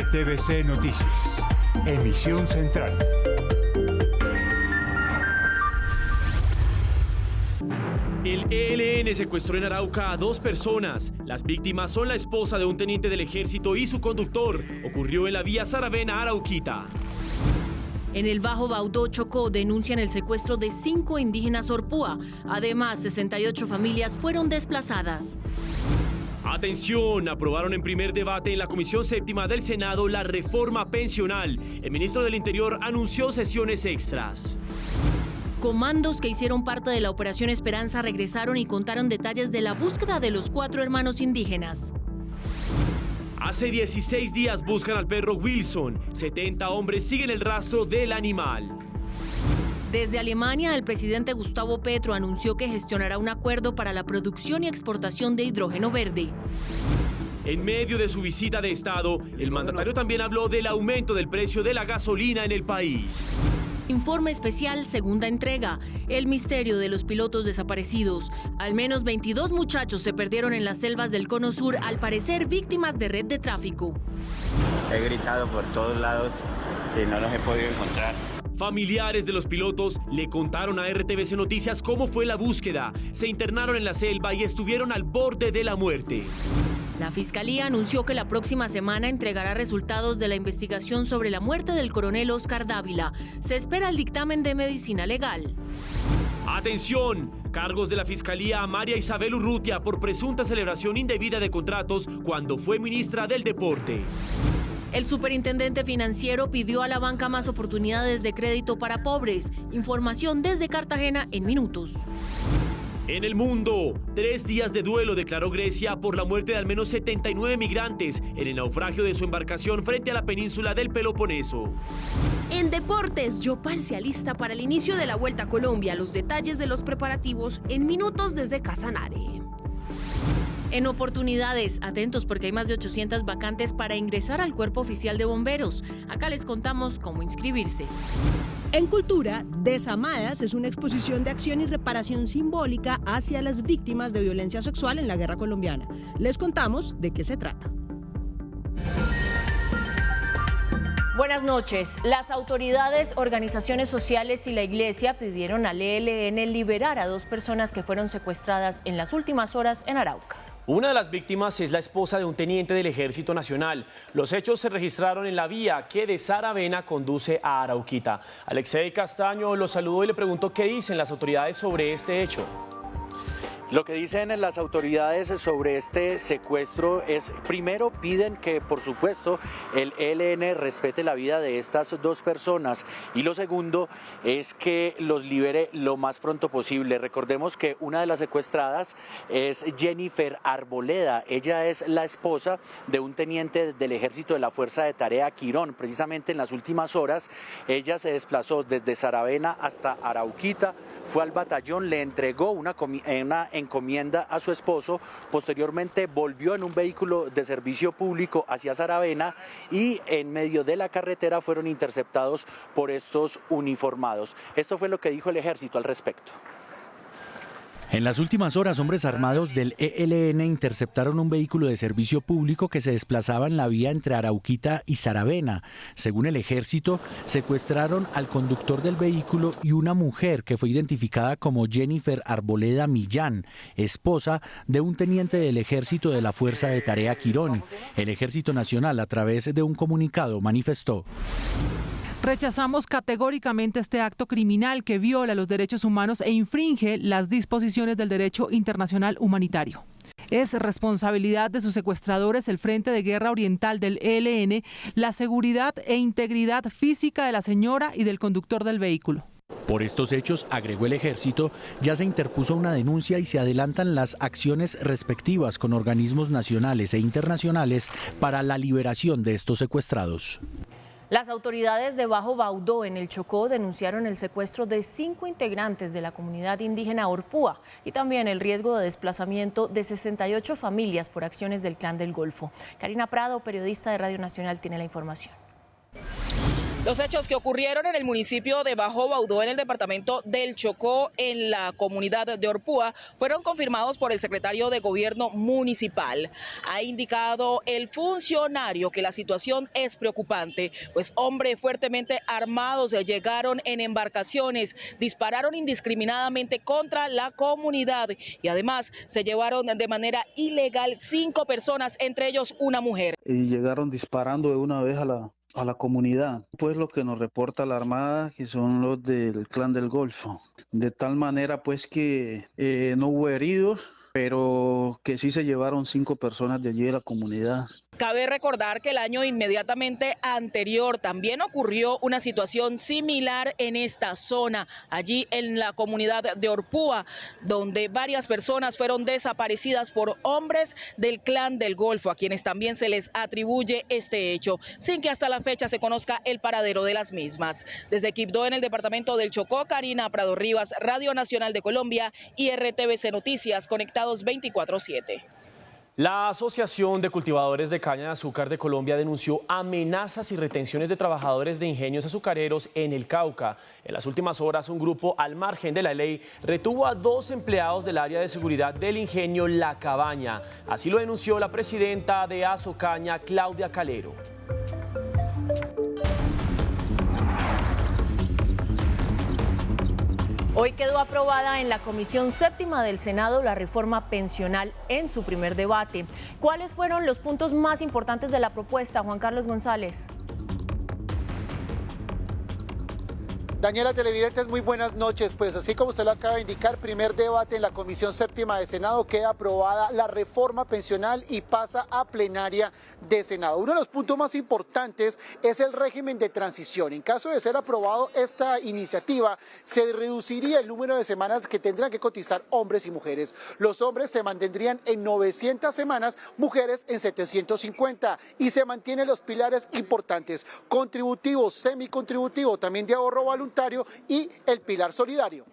RTVC Noticias. Emisión central. El ELN secuestró en Arauca a 2 personas. Las víctimas son la esposa de un teniente del ejército y su conductor. Ocurrió en la vía Saravena-Arauquita. En el Bajo Baudó, Chocó, denuncian el secuestro de 5 indígenas Orpúa. Además, 68 familias fueron desplazadas. Atención, aprobaron en primer debate en la Comisión Séptima del Senado la reforma pensional. El ministro del Interior anunció sesiones extras. Comandos que hicieron parte de la Operación Esperanza regresaron y contaron detalles de la búsqueda de los 4 hermanos indígenas. Hace 16 días buscan al perro Wilson. 70 hombres siguen el rastro del animal. Desde Alemania, el presidente Gustavo Petro anunció que gestionará un acuerdo para la producción y exportación de hidrógeno verde. En medio de su visita de Estado, el mandatario también habló del aumento del precio de la gasolina en el país. Informe especial, segunda entrega. El misterio de los pilotos desaparecidos. Al menos 22 muchachos se perdieron en las selvas del Cono Sur, al parecer víctimas de red de tráfico. He gritado por todos lados y no los he podido encontrar. Familiares de los pilotos le contaron a RTVC Noticias cómo fue la búsqueda. Se internaron en la selva y estuvieron al borde de la muerte. La Fiscalía anunció que la próxima semana entregará resultados de la investigación sobre la muerte del coronel Oscar Dávila. Se espera el dictamen de medicina legal. ¡Atención! Cargos de la Fiscalía a María Isabel Urrutia por presunta celebración indebida de contratos cuando fue ministra del Deporte. El superintendente financiero pidió a la banca más oportunidades de crédito para pobres. Información desde Cartagena en minutos. En el mundo, 3 días de duelo declaró Grecia por la muerte de al menos 79 migrantes en el naufragio de su embarcación frente a la península del Peloponeso. En deportes, Yopal se alista para el inicio de la Vuelta a Colombia. Los detalles de los preparativos en minutos desde Casanare. En oportunidades, atentos porque hay más de 800 vacantes para ingresar al Cuerpo Oficial de Bomberos. Acá les contamos cómo inscribirse. En cultura, Desamadas es una exposición de acción y reparación simbólica hacia las víctimas de violencia sexual en la guerra colombiana. Les contamos de qué se trata. Buenas noches. Las autoridades, organizaciones sociales y la Iglesia pidieron al ELN liberar a 2 personas que fueron secuestradas en las últimas horas en Arauca. Una de las víctimas es la esposa de un teniente del Ejército Nacional. Los hechos se registraron en la vía que de Saravena conduce a Arauquita. Alexei Castaño los saludó y le preguntó qué dicen las autoridades sobre este hecho. Lo que dicen las autoridades sobre este secuestro es, primero, piden que, por supuesto, el ELN respete la vida de estas 2 personas y lo segundo es que los libere lo más pronto posible. Recordemos que una de las secuestradas es Jennifer Arboleda. Ella es la esposa de un teniente del Ejército de la Fuerza de Tarea Quirón. Precisamente en las últimas horas, ella se desplazó desde Saravena hasta Arauquita, fue al batallón, le entregó una encomienda a su esposo, posteriormente volvió en un vehículo de servicio público hacia Saravena y en medio de la carretera fueron interceptados por estos uniformados. Esto fue lo que dijo el ejército al respecto. En las últimas horas, hombres armados del ELN interceptaron un vehículo de servicio público que se desplazaba en la vía entre Arauquita y Saravena. Según el ejército, secuestraron al conductor del vehículo y una mujer que fue identificada como Jennifer Arboleda Millán, esposa de un teniente del Ejército de la Fuerza de Tarea Quirón. El Ejército Nacional, a través de un comunicado, manifestó: rechazamos categóricamente este acto criminal que viola los derechos humanos e infringe las disposiciones del derecho internacional humanitario. Es responsabilidad de sus secuestradores, el Frente de Guerra Oriental del ELN, la seguridad e integridad física de la señora y del conductor del vehículo. Por estos hechos, agregó el ejército, ya se interpuso una denuncia y se adelantan las acciones respectivas con organismos nacionales e internacionales para la liberación de estos secuestrados. Las autoridades de Bajo Baudó, en el Chocó, denunciaron el secuestro de 5 integrantes de la comunidad indígena Orpúa y también el riesgo de desplazamiento de 68 familias por acciones del Clan del Golfo. Karina Prado, periodista de Radio Nacional, tiene la información. Los hechos que ocurrieron en el municipio de Bajo Baudó, en el departamento del Chocó, en la comunidad de Orpúa, fueron confirmados por el secretario de Gobierno municipal. Ha indicado el funcionario que la situación es preocupante, pues hombres fuertemente armados llegaron en embarcaciones, dispararon indiscriminadamente contra la comunidad y además se llevaron de manera ilegal 5 personas, entre ellos una mujer. Y llegaron disparando de una vez a la comunidad, pues lo que nos reporta la Armada, que son los del Clan del Golfo, de tal manera pues que no hubo heridos, pero que sí se llevaron 5 personas de allí de la comunidad. Cabe recordar que el año inmediatamente anterior también ocurrió una situación similar en esta zona, allí en la comunidad de Orpúa, donde varias personas fueron desaparecidas por hombres del Clan del Golfo, a quienes también se les atribuye este hecho, sin que hasta la fecha se conozca el paradero de las mismas. Desde Quibdó, en el departamento del Chocó, Karina Prado Rivas, Radio Nacional de Colombia y RTVC Noticias, conectados 24/7. La Asociación de Cultivadores de Caña de Azúcar de Colombia denunció amenazas y retenciones de trabajadores de ingenios azucareros en el Cauca. En las últimas horas, un grupo al margen de la ley retuvo a 2 empleados del área de seguridad del ingenio La Cabaña. Así lo denunció la presidenta de Azocaña, Claudia Calero. Hoy quedó aprobada en la Comisión Séptima del Senado la reforma pensional en su primer debate. ¿Cuáles fueron los puntos más importantes de la propuesta, Juan Carlos González? Daniela, televidentes, muy buenas noches. Pues así como usted lo acaba de indicar, primer debate en la Comisión Séptima de Senado, queda aprobada la reforma pensional y pasa a plenaria de Senado. Uno de los puntos más importantes es el régimen de transición. En caso de ser aprobado esta iniciativa, se reduciría el número de semanas que tendrán que cotizar hombres y mujeres. Los hombres se mantendrían en 900 semanas, mujeres en 750, y se mantienen los pilares importantes: contributivo, semicontributivo, también de ahorro voluntario y el pilar solidario.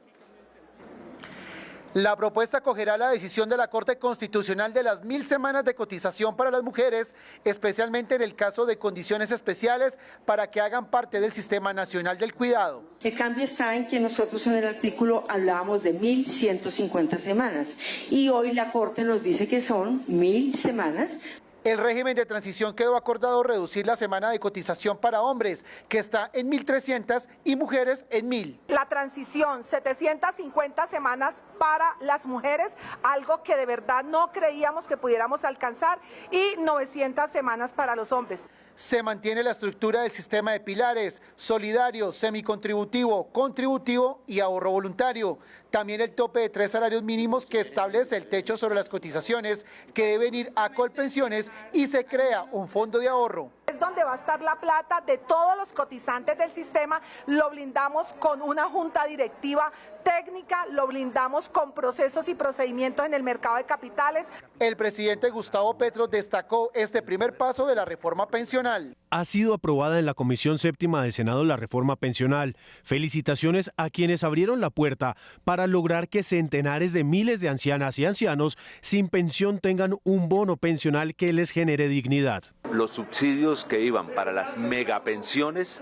La propuesta acogerá la decisión de la Corte Constitucional de las 1000 semanas de cotización para las mujeres, especialmente en el caso de condiciones especiales, para que hagan parte del Sistema Nacional del Cuidado. El cambio está en que nosotros en el artículo hablábamos de 1150 semanas y hoy la Corte nos dice que son 1000 semanas. El régimen de transición quedó acordado reducir la semana de cotización para hombres, que está en 1300, y mujeres en 1000. La transición, 750 semanas para las mujeres, algo que de verdad no creíamos que pudiéramos alcanzar, y 900 semanas para los hombres. Se mantiene la estructura del sistema de pilares: solidario, semicontributivo, contributivo y ahorro voluntario. También el tope de 3 salarios mínimos que establece el techo sobre las cotizaciones que deben ir a Colpensiones, y se crea un fondo de ahorro. Es donde va a estar la plata de todos los cotizantes del sistema. Lo blindamos con una junta directiva técnica, lo blindamos con procesos y procedimientos en el mercado de capitales. El presidente Gustavo Petro destacó este primer paso de la reforma pensional. Ha sido aprobada en la Comisión Séptima de Senado la reforma pensional. Felicitaciones a quienes abrieron la puerta para lograr que centenares de miles de ancianas y ancianos sin pensión tengan un bono pensional que les genere dignidad. Los subsidios que iban para las megapensiones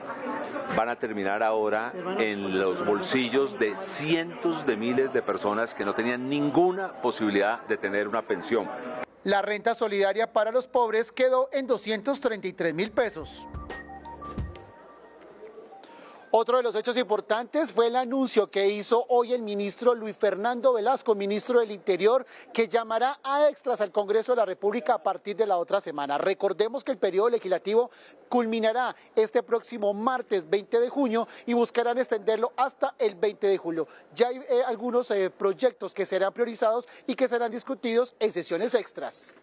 van a terminar ahora en los bolsillos de cientos de miles de personas que no tenían ninguna posibilidad de tener una pensión. La renta solidaria para los pobres quedó en 233.000 pesos. Otro de los hechos importantes fue el anuncio que hizo hoy el ministro Luis Fernando Velasco, ministro del Interior, que llamará a extras al Congreso de la República a partir de la otra semana. Recordemos que el periodo legislativo culminará este próximo martes 20 de junio y buscarán extenderlo hasta el 20 de julio. Ya hay algunos proyectos que serán priorizados y que serán discutidos en sesiones extras.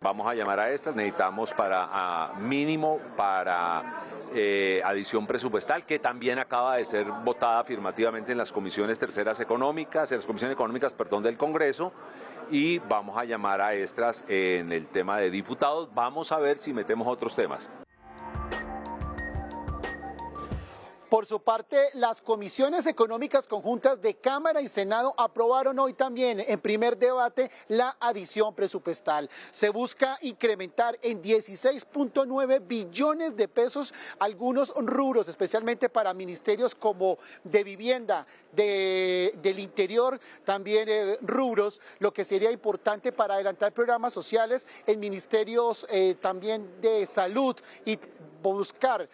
Vamos a llamar a extras, necesitamos para mínimo para adición presupuestal, que también acaba de ser votada afirmativamente en las comisiones terceras económicas, en las comisiones económicas, perdón, del Congreso, y vamos a llamar a extras en el tema de diputados. Vamos a ver si metemos otros temas. Por su parte, las comisiones económicas conjuntas de Cámara y Senado aprobaron hoy también en primer debate la adición presupuestal. Se busca incrementar en 16.9 billones de pesos algunos rubros, especialmente para ministerios como de vivienda, del interior, también rubros, lo que sería importante para adelantar programas sociales en ministerios también de salud y buscar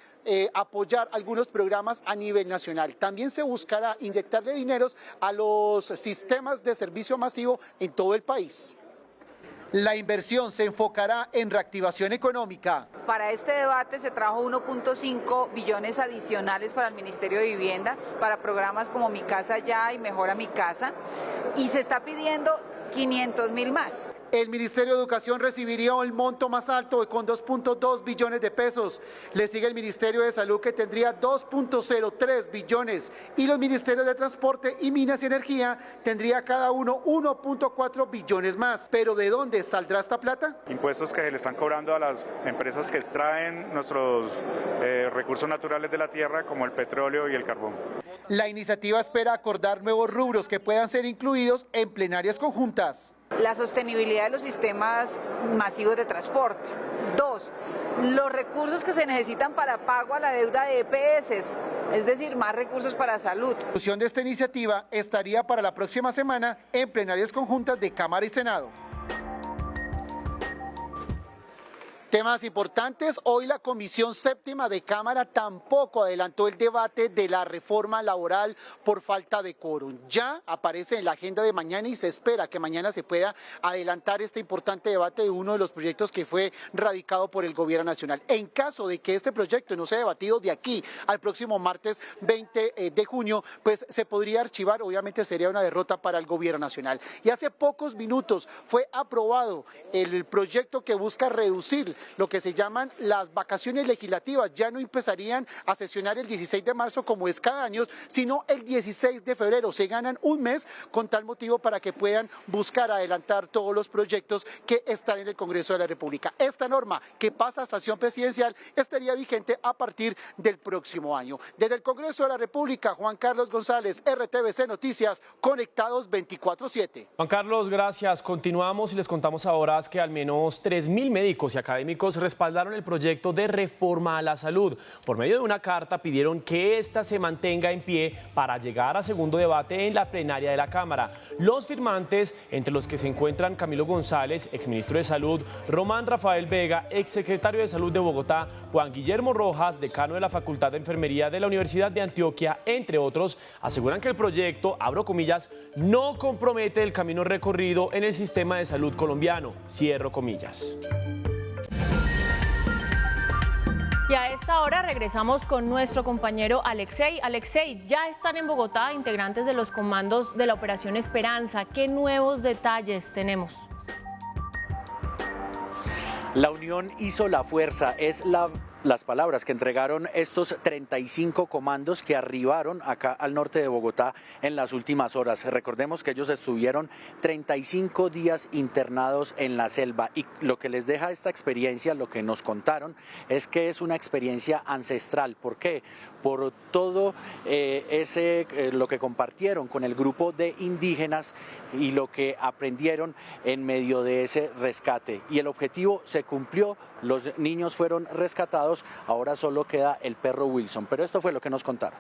apoyar algunos programas a nivel nacional. También se buscará inyectarle dineros a los sistemas de servicio masivo en todo el país. La inversión se enfocará en reactivación económica. Para este debate se trajo 1.5 billones adicionales para el Ministerio de Vivienda, para programas como Mi Casa Ya y Mejora Mi Casa, y se está pidiendo 500.000 más. El Ministerio de Educación recibiría el monto más alto con 2.2 billones de pesos. Le sigue el Ministerio de Salud, que tendría 2.03 billones. Y los Ministerios de Transporte y Minas y Energía tendría cada uno 1.4 billones más. ¿Pero de dónde saldrá esta plata? Impuestos que le están cobrando a las empresas que extraen nuestros recursos naturales de la tierra, como el petróleo y el carbón. La iniciativa espera acordar nuevos rubros que puedan ser incluidos en plenarias conjuntas. La sostenibilidad de los sistemas masivos de transporte. 2, los recursos que se necesitan para pago a la deuda de EPS, es decir, más recursos para salud. La discusión de esta iniciativa estaría para la próxima semana en plenarias conjuntas de Cámara y Senado. Temas importantes. Hoy la Comisión Séptima de Cámara tampoco adelantó el debate de la reforma laboral por falta de quórum. Ya aparece en la agenda de mañana y se espera que mañana se pueda adelantar este importante debate de uno de los proyectos que fue radicado por el Gobierno Nacional. En caso de que este proyecto no sea debatido de aquí al próximo martes 20 de junio, pues se podría archivar. Obviamente sería una derrota para el Gobierno Nacional. Y hace pocos minutos fue aprobado el proyecto que busca reducir lo que se llaman las vacaciones legislativas. Ya no empezarían a sesionar el 16 de marzo como es cada año, sino el 16 de febrero. Se ganan un mes con tal motivo para que puedan buscar adelantar todos los proyectos que están en el Congreso de la República. Esta norma que pasa a sanción presidencial estaría vigente a partir del próximo año. Desde el Congreso de la República, Juan Carlos González, RTVC Noticias, conectados 24/7. Juan Carlos, gracias. Continuamos y les contamos ahora que al menos 3.000 médicos y académicos respaldaron el proyecto de reforma a la salud. Por medio de una carta pidieron que ésta se mantenga en pie para llegar a segundo debate en la plenaria de la Cámara. Los firmantes, entre los que se encuentran Camilo González, exministro de Salud, Román Rafael Vega, exsecretario de Salud de Bogotá, Juan Guillermo Rojas, decano de la Facultad de Enfermería de la Universidad de Antioquia, entre otros, aseguran que el proyecto, abro comillas, no compromete el camino recorrido en el sistema de salud colombiano, cierro comillas. Y a esta hora regresamos con nuestro compañero Alexei. Alexei, ya están en Bogotá integrantes de los comandos de la Operación Esperanza. ¿Qué nuevos detalles tenemos? La unión hizo la fuerza, es las palabras que entregaron estos 35 comandos que arribaron acá al norte de Bogotá en las últimas horas. Recordemos que ellos estuvieron 35 días internados en la selva y lo que les deja esta experiencia, lo que nos contaron, es que es una experiencia ancestral. ¿Por qué? Por todo lo que compartieron con el grupo de indígenas y lo que aprendieron en medio de ese rescate. Y el objetivo se cumplió, los niños fueron rescatados, ahora solo queda el perro Wilson. Pero esto fue lo que nos contaron.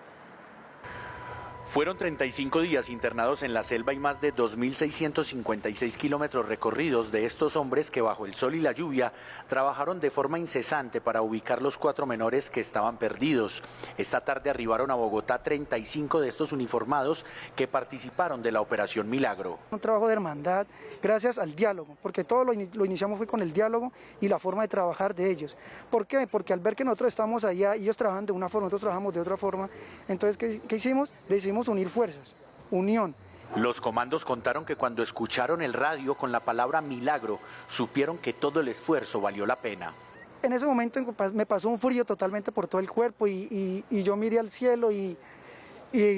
Fueron 35 días internados en la selva y más de 2.656 kilómetros recorridos de estos hombres que bajo el sol y la lluvia trabajaron de forma incesante para ubicar los 4 menores que estaban perdidos. Esta tarde arribaron a Bogotá 35 de estos uniformados que participaron de la Operación Milagro. Un trabajo de hermandad gracias al diálogo, porque todo lo iniciamos fue con el diálogo y la forma de trabajar de ellos. ¿Por qué? Porque al ver que nosotros estamos allá y ellos trabajan de una forma, nosotros trabajamos de otra forma, entonces ¿qué hicimos? Decidimos unir fuerzas, unión. Los comandos contaron que cuando escucharon el radio con la palabra milagro, supieron que todo el esfuerzo valió la pena. En ese momento me pasó un frío totalmente por todo el cuerpo y yo miré al cielo y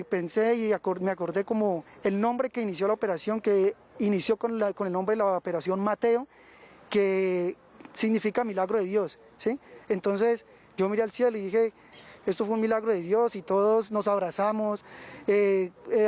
pensé y me acordé como el nombre que inició la operación, que inició con el nombre de la operación Mateo, que significa milagro de Dios, ¿sí? Entonces yo miré al cielo y dije, Esto fue un milagro de Dios y todos nos abrazamos,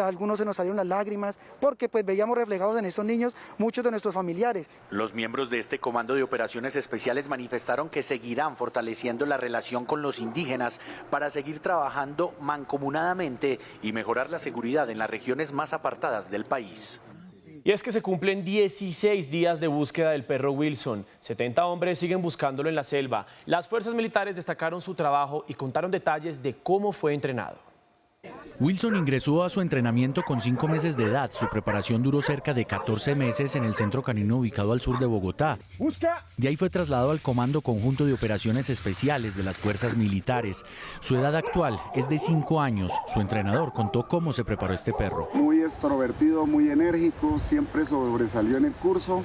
algunos se nos salieron las lágrimas, porque pues veíamos reflejados en estos niños muchos de nuestros familiares. Los miembros de este Comando de Operaciones Especiales manifestaron que seguirán fortaleciendo la relación con los indígenas para seguir trabajando mancomunadamente y mejorar la seguridad en las regiones más apartadas del país. Y es que se cumplen 16 días de búsqueda del perro Wilson. 70 hombres siguen buscándolo en la selva. Las fuerzas militares destacaron su trabajo y contaron detalles de cómo fue entrenado. Wilson ingresó a su entrenamiento con 5 meses de edad. Su preparación duró cerca de 14 meses en el centro canino ubicado al sur de Bogotá. De ahí fue trasladado al Comando Conjunto de Operaciones Especiales de las Fuerzas Militares. Su edad actual es de 5 años. Su entrenador contó cómo se preparó este perro. Muy extrovertido, muy enérgico, siempre sobresalió en el curso.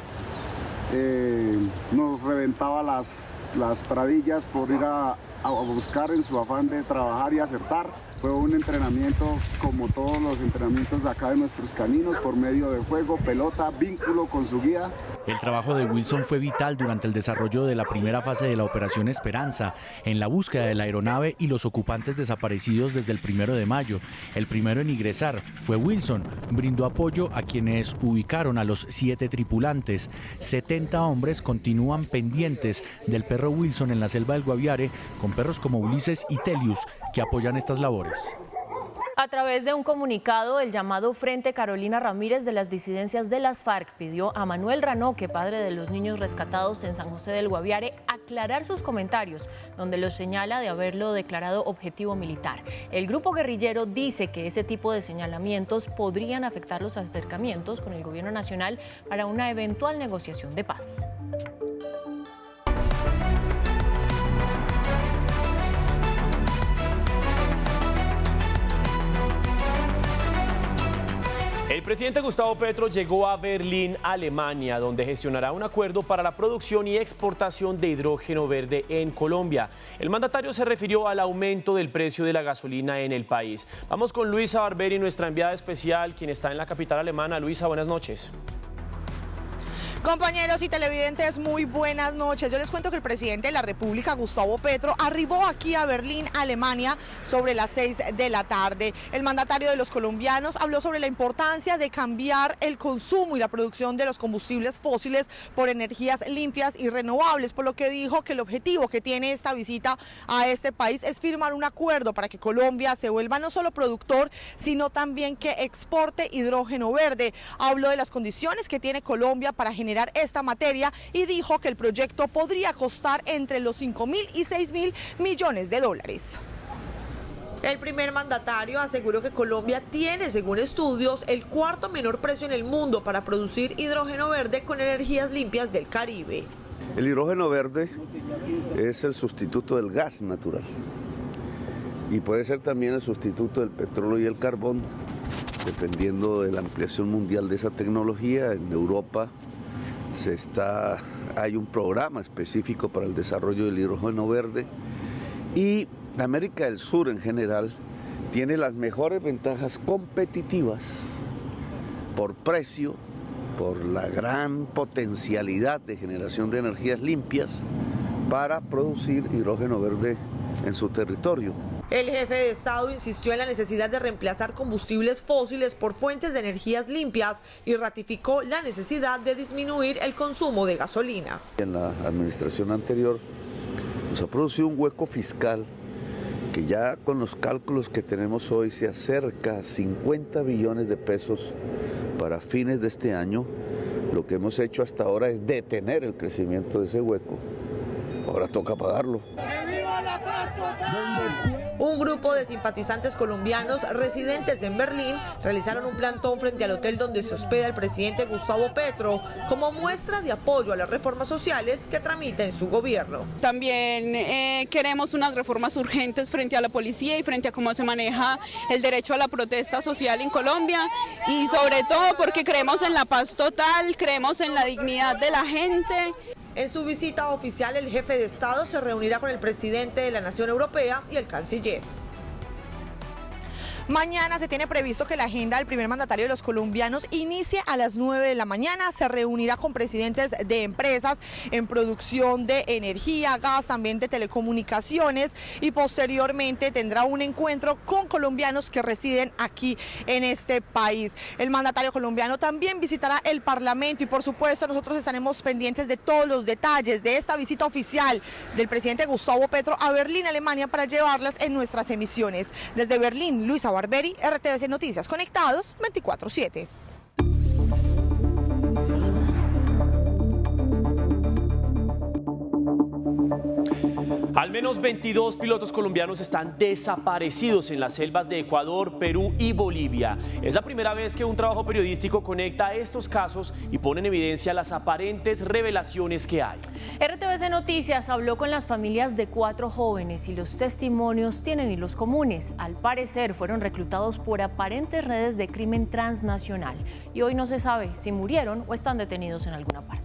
Nos reventaba las tradillas por ir a buscar en su afán de trabajar y acertar. Fue un entrenamiento como todos los entrenamientos de acá de nuestros caninos, por medio de juego, pelota, vínculo con su guía. El trabajo de Wilson fue vital durante el desarrollo de la primera fase de la Operación Esperanza, en la búsqueda de la aeronave y los ocupantes desaparecidos desde el 1 de mayo. El primero en ingresar fue Wilson. Brindó apoyo a quienes ubicaron a los 7 tripulantes. 70 hombres continúan pendientes del perro Wilson en la selva del Guaviare, con perros como Ulises y Telius, que apoyan estas labores. A través de un comunicado, el llamado Frente Carolina Ramírez de las disidencias de las FARC pidió a Manuel Ranoque, padre de los niños rescatados en San José del Guaviare, aclarar sus comentarios, donde los señala de haberlo declarado objetivo militar. El grupo guerrillero dice que ese tipo de señalamientos podrían afectar los acercamientos con el gobierno nacional para una eventual negociación de paz. El presidente Gustavo Petro llegó a Berlín, Alemania, donde gestionará un acuerdo para la producción y exportación de hidrógeno verde en Colombia. El mandatario se refirió al aumento del precio de la gasolina en el país. Vamos con Luisa Barberi, nuestra enviada especial, quien está en la capital alemana. Luisa, buenas noches. Compañeros y televidentes, muy buenas noches. Yo les cuento que el presidente de la República, Gustavo Petro, arribó aquí a Berlín, Alemania, sobre las 6 de la tarde. El mandatario de los colombianos habló sobre la importancia de cambiar el consumo y la producción de los combustibles fósiles por energías limpias y renovables, por lo que dijo que el objetivo que tiene esta visita a este país es firmar un acuerdo para que Colombia se vuelva no solo productor, sino también que exporte hidrógeno verde. Habló de las condiciones que tiene Colombia para generar esta materia y dijo que el proyecto podría costar entre los 5.000 y 6.000 millones de dólares. El primer mandatario aseguró que Colombia tiene, según estudios, el 4º menor precio en el mundo para producir hidrógeno verde con energías limpias del Caribe. El hidrógeno verde es el sustituto del gas natural y puede ser también el sustituto del petróleo y el carbón, dependiendo de la ampliación mundial de esa tecnología. En Europa hay un programa específico para el desarrollo del hidrógeno verde y América del Sur en general tiene las mejores ventajas competitivas por precio, por la gran potencialidad de generación de energías limpias para producir hidrógeno verde en su territorio. El jefe de Estado insistió en la necesidad de reemplazar combustibles fósiles por fuentes de energías limpias y ratificó la necesidad de disminuir el consumo de gasolina. En la administración anterior nos ha producido un hueco fiscal que ya con los cálculos que tenemos hoy se acerca a 50 billones de pesos para fines de este año. Lo que hemos hecho hasta ahora es detener el crecimiento de ese hueco. Ahora toca pagarlo. Un grupo de simpatizantes colombianos residentes en Berlín realizaron un plantón frente al hotel donde se hospeda el presidente Gustavo Petro como muestra de apoyo a las reformas sociales que tramita en su gobierno. También queremos unas reformas urgentes frente a la policía y frente a cómo se maneja el derecho a la protesta social en Colombia y sobre todo porque creemos en la paz total, creemos en la dignidad de la gente. En su visita oficial, el jefe de Estado se reunirá con el presidente de la Nación Europea y el canciller. Mañana se tiene previsto que la agenda del primer mandatario de los colombianos inicie a las 9 de la mañana. Se reunirá con presidentes de empresas en producción de energía, gas, también de telecomunicaciones, y posteriormente tendrá un encuentro con colombianos que residen aquí en este país. El mandatario colombiano también visitará el Parlamento y, por supuesto, nosotros estaremos pendientes de todos los detalles de esta visita oficial del presidente Gustavo Petro a Berlín, Alemania, para llevarlas en nuestras emisiones. Desde Berlín, Luisa Barberi, RTVC Noticias, conectados 24/7. Al menos 22 pilotos colombianos están desaparecidos en las selvas de Ecuador, Perú y Bolivia. Es la primera vez que un trabajo periodístico conecta estos casos y pone en evidencia las aparentes revelaciones que hay. RTVC Noticias habló con las familias de 4 jóvenes y los testimonios tienen hilos comunes. Al parecer fueron reclutados por aparentes redes de crimen transnacional y hoy no se sabe si murieron o están detenidos en alguna parte.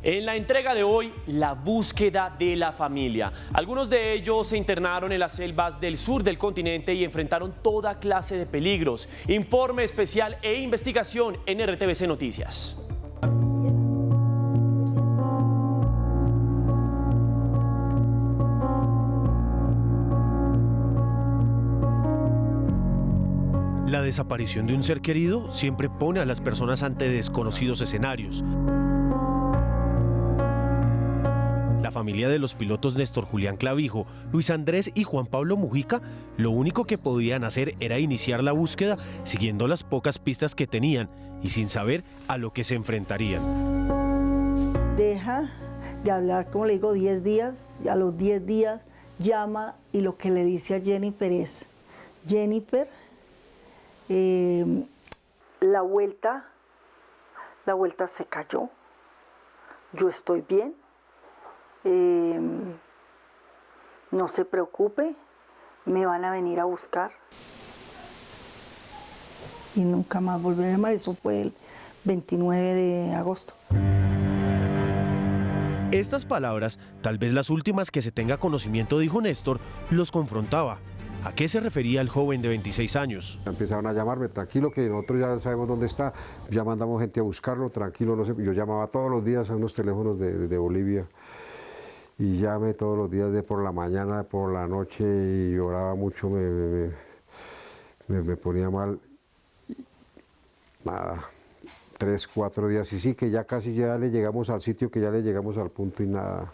En la entrega de hoy, la búsqueda de la familia. Algunos de ellos se internaron en las selvas del sur del continente y enfrentaron toda clase de peligros. Informe especial e investigación en RTVC Noticias. La desaparición de un ser querido siempre pone a las personas ante desconocidos escenarios. La familia de los pilotos Néstor Julián Clavijo, Luis Andrés y Juan Pablo Mujica, lo único que podían hacer era iniciar la búsqueda siguiendo las pocas pistas que tenían y sin saber a lo que se enfrentarían. Deja de hablar, como le digo, 10 días, y a los 10 días llama y lo que le dice a Jennifer es: Jennifer, la vuelta se cayó, yo estoy bien. No se preocupe, me van a venir a buscar. Y nunca más volví a llamar, eso fue el 29 de agosto. Estas palabras, tal vez las últimas que se tenga conocimiento, dijo Néstor, los confrontaba. ¿A qué se refería el joven de 26 años? Empezaron a llamarme: tranquilo, que nosotros ya sabemos dónde está, ya mandamos gente a buscarlo, tranquilo, no sé. Yo llamaba todos los días a unos teléfonos de Bolivia. Y llamé todos los días, de por la mañana, por la noche, y lloraba mucho, me ponía mal. Nada, 3, 4 días, y sí, que ya casi ya le llegamos al sitio, que ya le llegamos al punto y nada.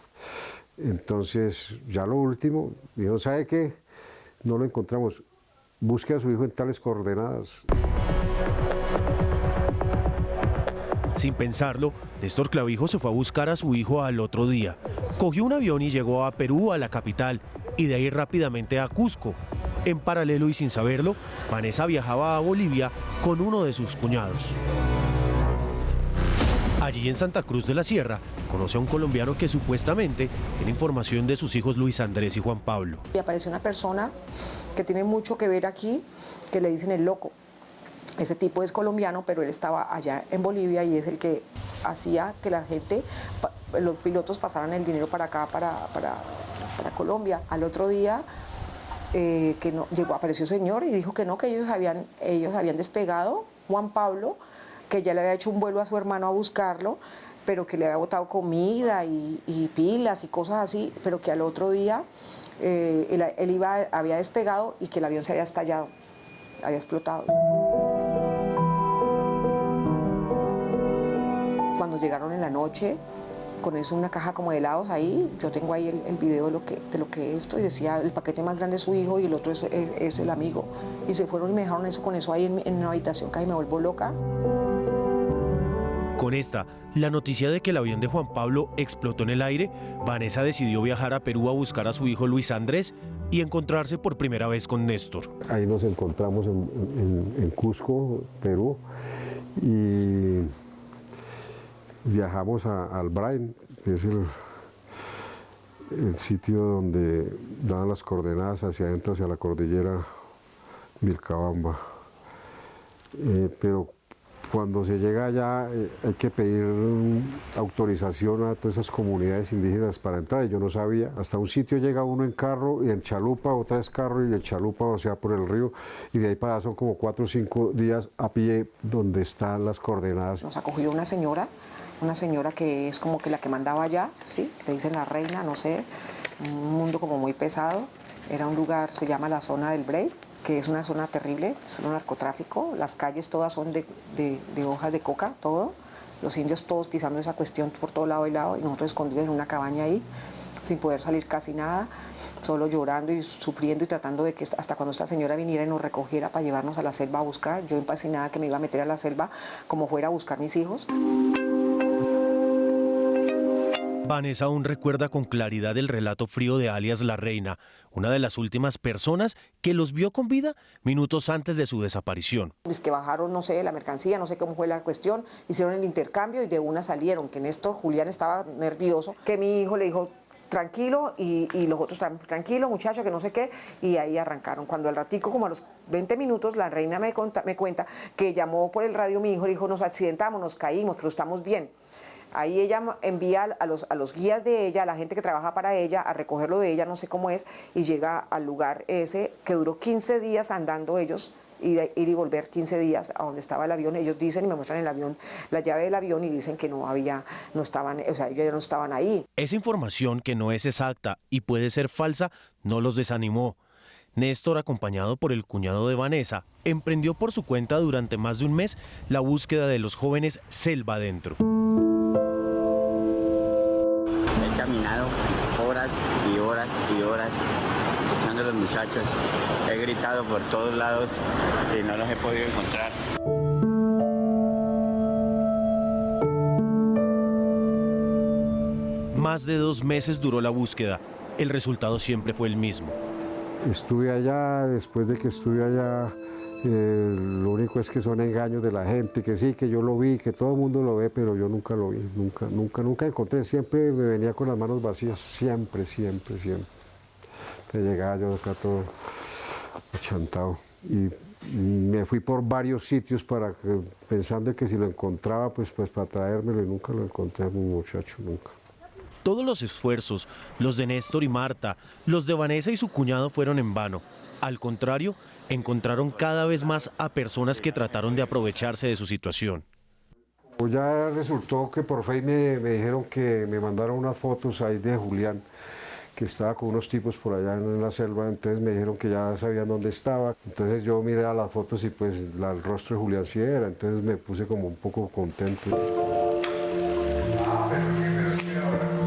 Entonces, ya lo último, dijo: ¿sabe qué? No lo encontramos, busque a su hijo en tales coordenadas. Sin pensarlo, Néstor Clavijo se fue a buscar a su hijo al otro día. Cogió un avión y llegó a Perú, a la capital, y de ahí rápidamente a Cusco. En paralelo y sin saberlo, Vanessa viajaba a Bolivia con uno de sus cuñados. Allí en Santa Cruz de la Sierra, conoce a un colombiano que supuestamente tiene información de sus hijos Luis Andrés y Juan Pablo. Y apareció una persona que tiene mucho que ver aquí, que le dicen el loco. Ese tipo es colombiano, pero él estaba allá en Bolivia y es el que hacía que la gente, los pilotos, pasaran el dinero para acá, para Colombia. Al otro día que no, apareció el señor y dijo que no, que ellos habían despegado, Juan Pablo, que ya le había hecho un vuelo a su hermano a buscarlo, pero que le había botado comida y pilas y cosas así, pero que al otro día él había despegado y que el avión se había estallado, había explotado. Cuando llegaron en la noche, con eso una caja como de helados ahí, yo tengo ahí el video de lo que esto, y decía: el paquete más grande es su hijo y el otro es el amigo. Y se fueron y me dejaron con eso ahí en una habitación, casi me vuelvo loca. Con esta, la noticia de que el avión de Juan Pablo explotó en el aire, Vanessa decidió viajar a Perú a buscar a su hijo Luis Andrés y encontrarse por primera vez con Néstor. Ahí nos encontramos en Cusco, Perú, y viajamos al Brain, que es el sitio donde dan las coordenadas hacia adentro, hacia la cordillera Vilcabamba. Pero Cuando se llega allá hay que pedir autorización a todas esas comunidades indígenas para entrar, y yo no sabía. Hasta un sitio llega uno en carro y en chalupa, otra vez carro y en chalupa, o sea, por el río, y de ahí para allá son como 4 o 5 días a pie donde están las coordenadas. Nos acogió una señora que es como que la que mandaba allá, ¿sí? Le dicen la reina, no sé, un mundo como muy pesado. Era un lugar, se llama la zona del Brey, que es una zona terrible, es un narcotráfico, las calles todas son de hojas de coca, todo, los indios todos pisando esa cuestión por todo lado y lado, y nosotros escondidos en una cabaña ahí, sin poder salir casi nada, solo llorando y sufriendo y tratando de que hasta cuando esta señora viniera y nos recogiera para llevarnos a la selva a buscar, yo empacinada que me iba a meter a la selva como fuera a buscar mis hijos. Vanessa aún recuerda con claridad el relato frío de alias La Reina, una de las últimas personas que los vio con vida minutos antes de su desaparición. Es que bajaron, no sé, la mercancía, no sé cómo fue la cuestión, hicieron el intercambio y de una salieron, que Néstor, Julián estaba nervioso, que mi hijo le dijo tranquilo y los otros tranquilo muchacho, que no sé qué, y ahí arrancaron. Cuando al ratico, como a los 20 minutos, La Reina me cuenta que llamó por el radio mi hijo y dijo, nos accidentamos, nos caímos, pero estamos bien. Ahí ella envía a los guías de ella, a la gente que trabaja para ella, a recogerlo de ella, no sé cómo es, y llega al lugar ese que duró 15 días andando ellos, ir y volver 15 días a donde estaba el avión. Ellos dicen y me muestran el avión, la llave del avión, y dicen que ellos ya no estaban ahí. Esa información, que no es exacta y puede ser falsa, no los desanimó. Néstor, acompañado por el cuñado de Vanessa, emprendió por su cuenta durante más de un mes la búsqueda de los jóvenes selva adentro. He caminado horas y horas y horas buscando a los muchachos. He gritado por todos lados y no los he podido encontrar. Más de 2 meses duró la búsqueda. El resultado siempre fue el mismo. Estuve allá, después de que estuve allá, lo único es que son engaños de la gente, que sí, que yo lo vi, que todo el mundo lo ve, pero yo nunca lo vi, nunca encontré, siempre me venía con las manos vacías, siempre. Te llegaba yo acá todo achantado y me fui por varios sitios pensando que si lo encontraba, pues para traérmelo, y nunca lo encontré a mi muchacho, nunca. Todos los esfuerzos, los de Néstor y Marta, los de Vanessa y su cuñado, fueron en vano. Al contrario, encontraron cada vez más a personas que trataron de aprovecharse de su situación. Pues ya resultó que por Facebook me dijeron que me mandaron unas fotos ahí de Julián, que estaba con unos tipos por allá en la selva, entonces me dijeron que ya sabían dónde estaba. Entonces yo miré a las fotos y pues el rostro de Julián sí era, entonces me puse como un poco contento.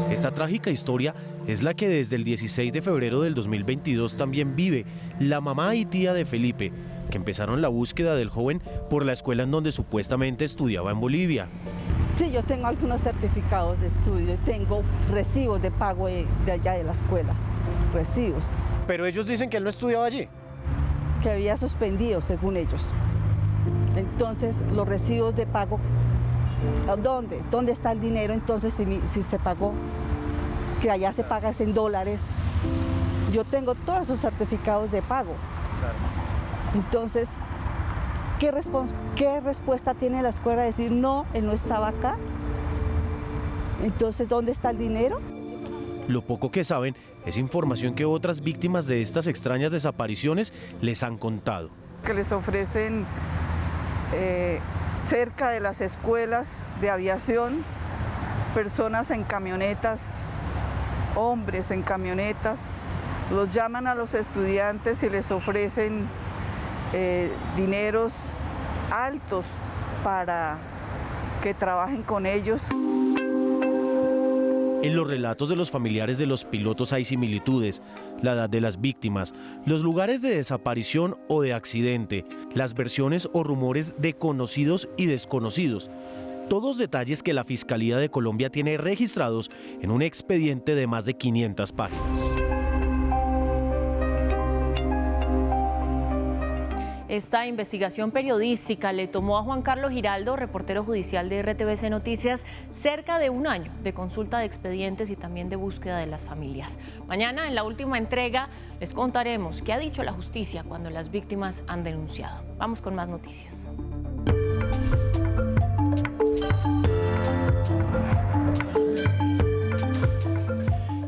Esta trágica historia es la que desde el 16 de febrero del 2022 también vive la mamá y tía de Felipe, que empezaron la búsqueda del joven por la escuela en donde supuestamente estudiaba en Bolivia. Sí, yo tengo algunos certificados de estudio, tengo recibos de pago de allá de la escuela, recibos. Pero ellos dicen que él no estudiaba allí. Que había suspendido, según ellos. Entonces, los recibos de pago, ¿dónde? ¿Dónde está el dinero? Entonces, si se pagó, que allá se paga en dólares. Yo tengo todos esos certificados de pago. Entonces, ¿qué respuesta tiene la escuela de decir, no, él no estaba acá? Entonces, ¿dónde está el dinero? Lo poco que saben es información que otras víctimas de estas extrañas desapariciones les han contado. Que les ofrecen cerca de las escuelas de aviación, personas en camionetas, hombres en camionetas, los llaman a los estudiantes y les ofrecen dineros altos para que trabajen con ellos. En los relatos de los familiares de los pilotos hay similitudes: la edad de las víctimas, los lugares de desaparición o de accidente, las versiones o rumores de conocidos y desconocidos. Todos detalles que la Fiscalía de Colombia tiene registrados en un expediente de más de 500 páginas. Esta investigación periodística le tomó a Juan Carlos Giraldo, reportero judicial de RTVC Noticias, cerca de un año de consulta de expedientes y también de búsqueda de las familias. Mañana, en la última entrega, les contaremos qué ha dicho la justicia cuando las víctimas han denunciado. Vamos con más noticias.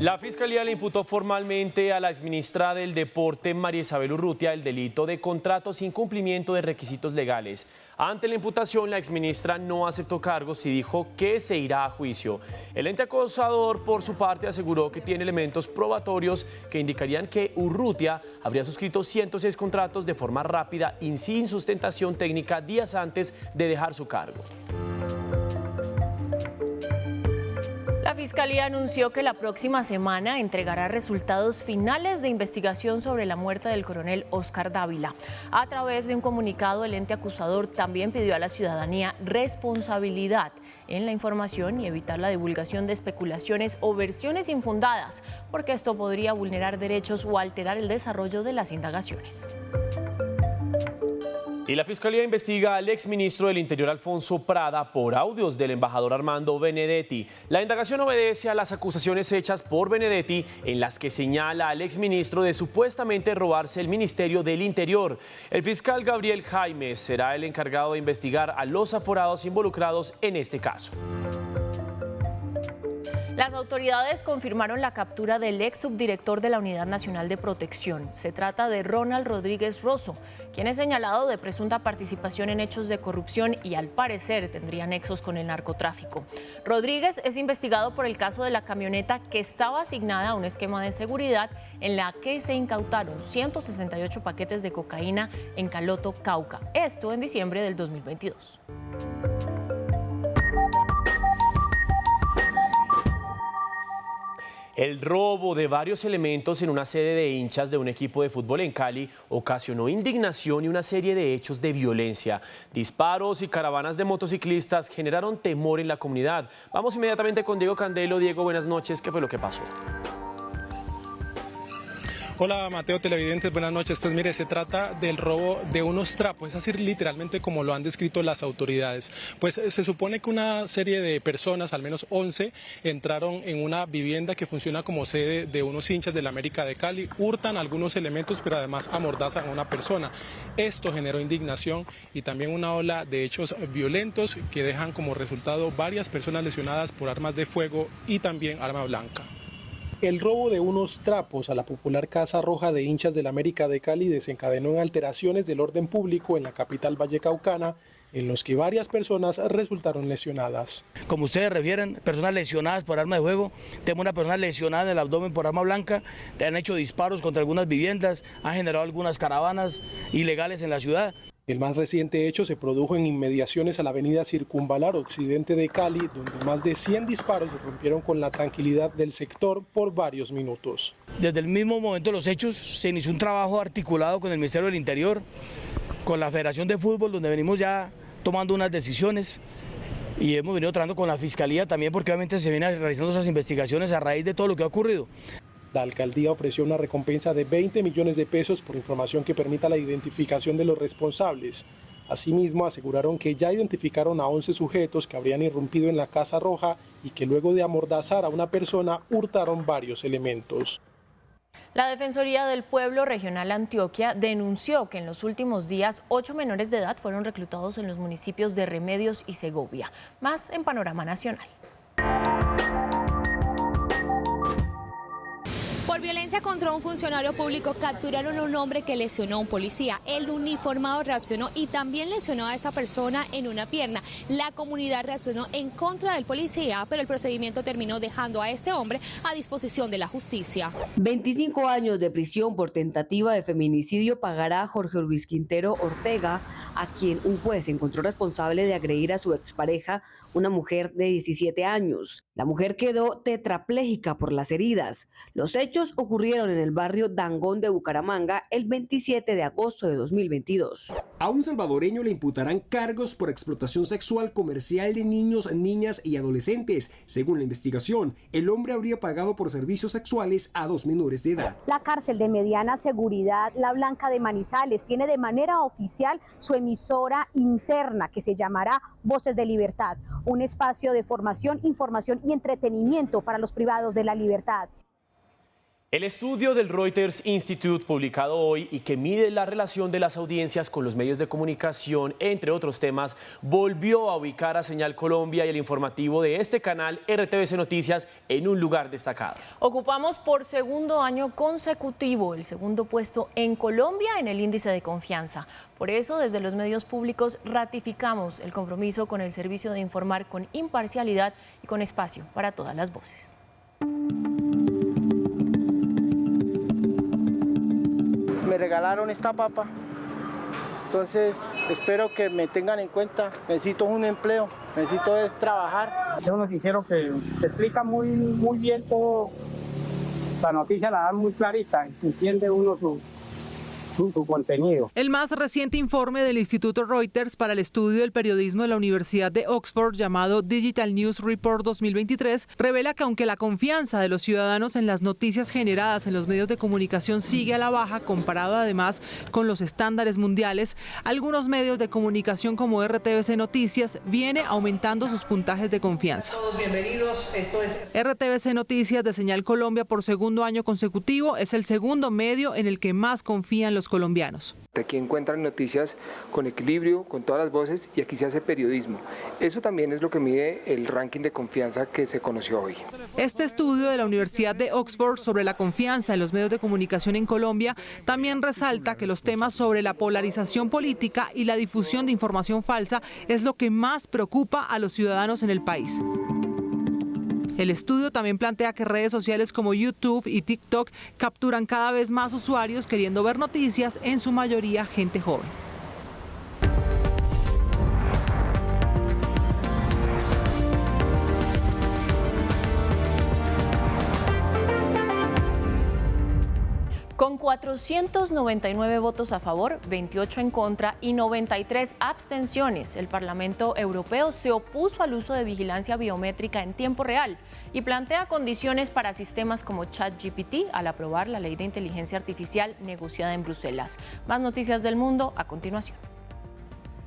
La Fiscalía le imputó formalmente a la exministra del Deporte, María Isabel Urrutia, el delito de contrato sin cumplimiento de requisitos legales. Ante la imputación, la exministra no aceptó cargos y dijo que se irá a juicio. El ente acusador, por su parte, aseguró que tiene elementos probatorios que indicarían que Urrutia habría suscrito 106 contratos de forma rápida y sin sustentación técnica días antes de dejar su cargo. La Fiscalía anunció que la próxima semana entregará resultados finales de investigación sobre la muerte del coronel Oscar Dávila. A través de un comunicado, el ente acusador también pidió a la ciudadanía responsabilidad en la información y evitar la divulgación de especulaciones o versiones infundadas, porque esto podría vulnerar derechos o alterar el desarrollo de las indagaciones. Y la Fiscalía investiga al exministro del Interior, Alfonso Prada, por audios del embajador Armando Benedetti. La indagación obedece a las acusaciones hechas por Benedetti, en las que señala al exministro de supuestamente robarse el Ministerio del Interior. El fiscal Gabriel Jaimes será el encargado de investigar a los aforados involucrados en este caso. Las autoridades confirmaron la captura del ex subdirector de la Unidad Nacional de Protección. Se trata de Ronald Rodríguez Rosso, quien es señalado de presunta participación en hechos de corrupción y al parecer tendría nexos con el narcotráfico. Rodríguez es investigado por el caso de la camioneta que estaba asignada a un esquema de seguridad en la que se incautaron 168 paquetes de cocaína en Caloto, Cauca. Esto en diciembre del 2022. El robo de varios elementos en una sede de hinchas de un equipo de fútbol en Cali ocasionó indignación y una serie de hechos de violencia. Disparos y caravanas de motociclistas generaron temor en la comunidad. Vamos inmediatamente con Diego Candelo. Diego, buenas noches. ¿Qué fue lo que pasó? Hola Mateo, televidentes, buenas noches. Pues mire, se trata del robo de unos trapos, es así literalmente como lo han descrito las autoridades. Pues se supone que una serie de personas, al menos 11, entraron en una vivienda que funciona como sede de unos hinchas del América de Cali, hurtan algunos elementos, pero además amordazan a una persona. Esto generó indignación y también una ola de hechos violentos que dejan como resultado varias personas lesionadas por armas de fuego y también arma blanca. El robo de unos trapos a la popular Casa Roja de hinchas del América de Cali desencadenó en alteraciones del orden público en la capital vallecaucana, en los que varias personas resultaron lesionadas. Como ustedes refieren, personas lesionadas por arma de fuego, tenemos una persona lesionada en el abdomen por arma blanca, han hecho disparos contra algunas viviendas, han generado algunas caravanas ilegales en la ciudad. El más reciente hecho se produjo en inmediaciones a la avenida Circunvalar Occidente de Cali, donde más de 100 disparos rompieron con la tranquilidad del sector por varios minutos. Desde el mismo momento de los hechos se inició un trabajo articulado con el Ministerio del Interior, con la Federación de Fútbol, donde venimos ya tomando unas decisiones y hemos venido trabajando con la Fiscalía también, porque obviamente se vienen realizando esas investigaciones a raíz de todo lo que ha ocurrido. La alcaldía ofreció una recompensa de 20 millones de pesos por información que permita la identificación de los responsables. Asimismo, aseguraron que ya identificaron a 11 sujetos que habrían irrumpido en la Casa Roja y que luego de amordazar a una persona hurtaron varios elementos. La Defensoría del Pueblo Regional Antioquia denunció que en los últimos días 8 menores de edad fueron reclutados en los municipios de Remedios y Segovia. Más en Panorama Nacional. Por violencia contra un funcionario público capturaron a un hombre que lesionó a un policía. El uniformado reaccionó y también lesionó a esta persona en una pierna. La comunidad reaccionó en contra del policía, pero el procedimiento terminó dejando a este hombre a disposición de la justicia. 25 años de prisión por tentativa de feminicidio pagará Jorge Luis Quintero Ortega, a quien un juez encontró responsable de agredir a su expareja, una mujer de 17 años. La mujer quedó tetrapléjica por las heridas. Los hechos ocurrieron en el barrio Dangond de Bucaramanga el 27 de agosto de 2022. A un salvadoreño le imputarán cargos por explotación sexual comercial de niños, niñas y adolescentes. Según la investigación, el hombre habría pagado por servicios sexuales a 2 menores de edad. La cárcel de mediana seguridad, La Blanca de Manizales, tiene de manera oficial su emisora interna que se llamará Voces de Libertad, un espacio de formación, información y entretenimiento para los privados de la libertad. El estudio del Reuters Institute publicado hoy y que mide la relación de las audiencias con los medios de comunicación, entre otros temas, volvió a ubicar a Señal Colombia y el informativo de este canal RTVC Noticias en un lugar destacado. Ocupamos por segundo año consecutivo el segundo puesto en Colombia en el índice de confianza. Por eso, desde los medios públicos ratificamos el compromiso con el servicio de informar con imparcialidad y con espacio para todas las voces. Me regalaron esta papa, entonces espero que me tengan en cuenta. Necesito un empleo, necesito es trabajar. Es un noticiero que explica muy bien todo, la noticia la dan muy clarita, entiende uno su contenido. El más reciente informe del Instituto Reuters para el estudio del periodismo de la Universidad de Oxford, llamado Digital News Report 2023, revela que aunque la confianza de los ciudadanos en las noticias generadas en los medios de comunicación sigue a la baja, comparado además con los estándares mundiales, algunos medios de comunicación como RTVC Noticias viene aumentando sus puntajes de confianza. Todos bienvenidos, esto es RTVC Noticias de Señal Colombia por segundo año consecutivo es el segundo medio en el que más confían los colombianos. Aquí encuentran noticias con equilibrio, con todas las voces, y aquí se hace periodismo. Eso también es lo que mide el ranking de confianza que se conoció hoy. Este estudio de la Universidad de Oxford sobre la confianza en los medios de comunicación en Colombia también resalta que los temas sobre la polarización política y la difusión de información falsa es lo que más preocupa a los ciudadanos en el país. El estudio también plantea que redes sociales como YouTube y TikTok capturan cada vez más usuarios queriendo ver noticias, en su mayoría gente joven. Con 499 votos a favor, 28 en contra y 93 abstenciones, el Parlamento Europeo se opuso al uso de vigilancia biométrica en tiempo real y plantea condiciones para sistemas como ChatGPT al aprobar la ley de inteligencia artificial negociada en Bruselas. Más noticias del mundo a continuación.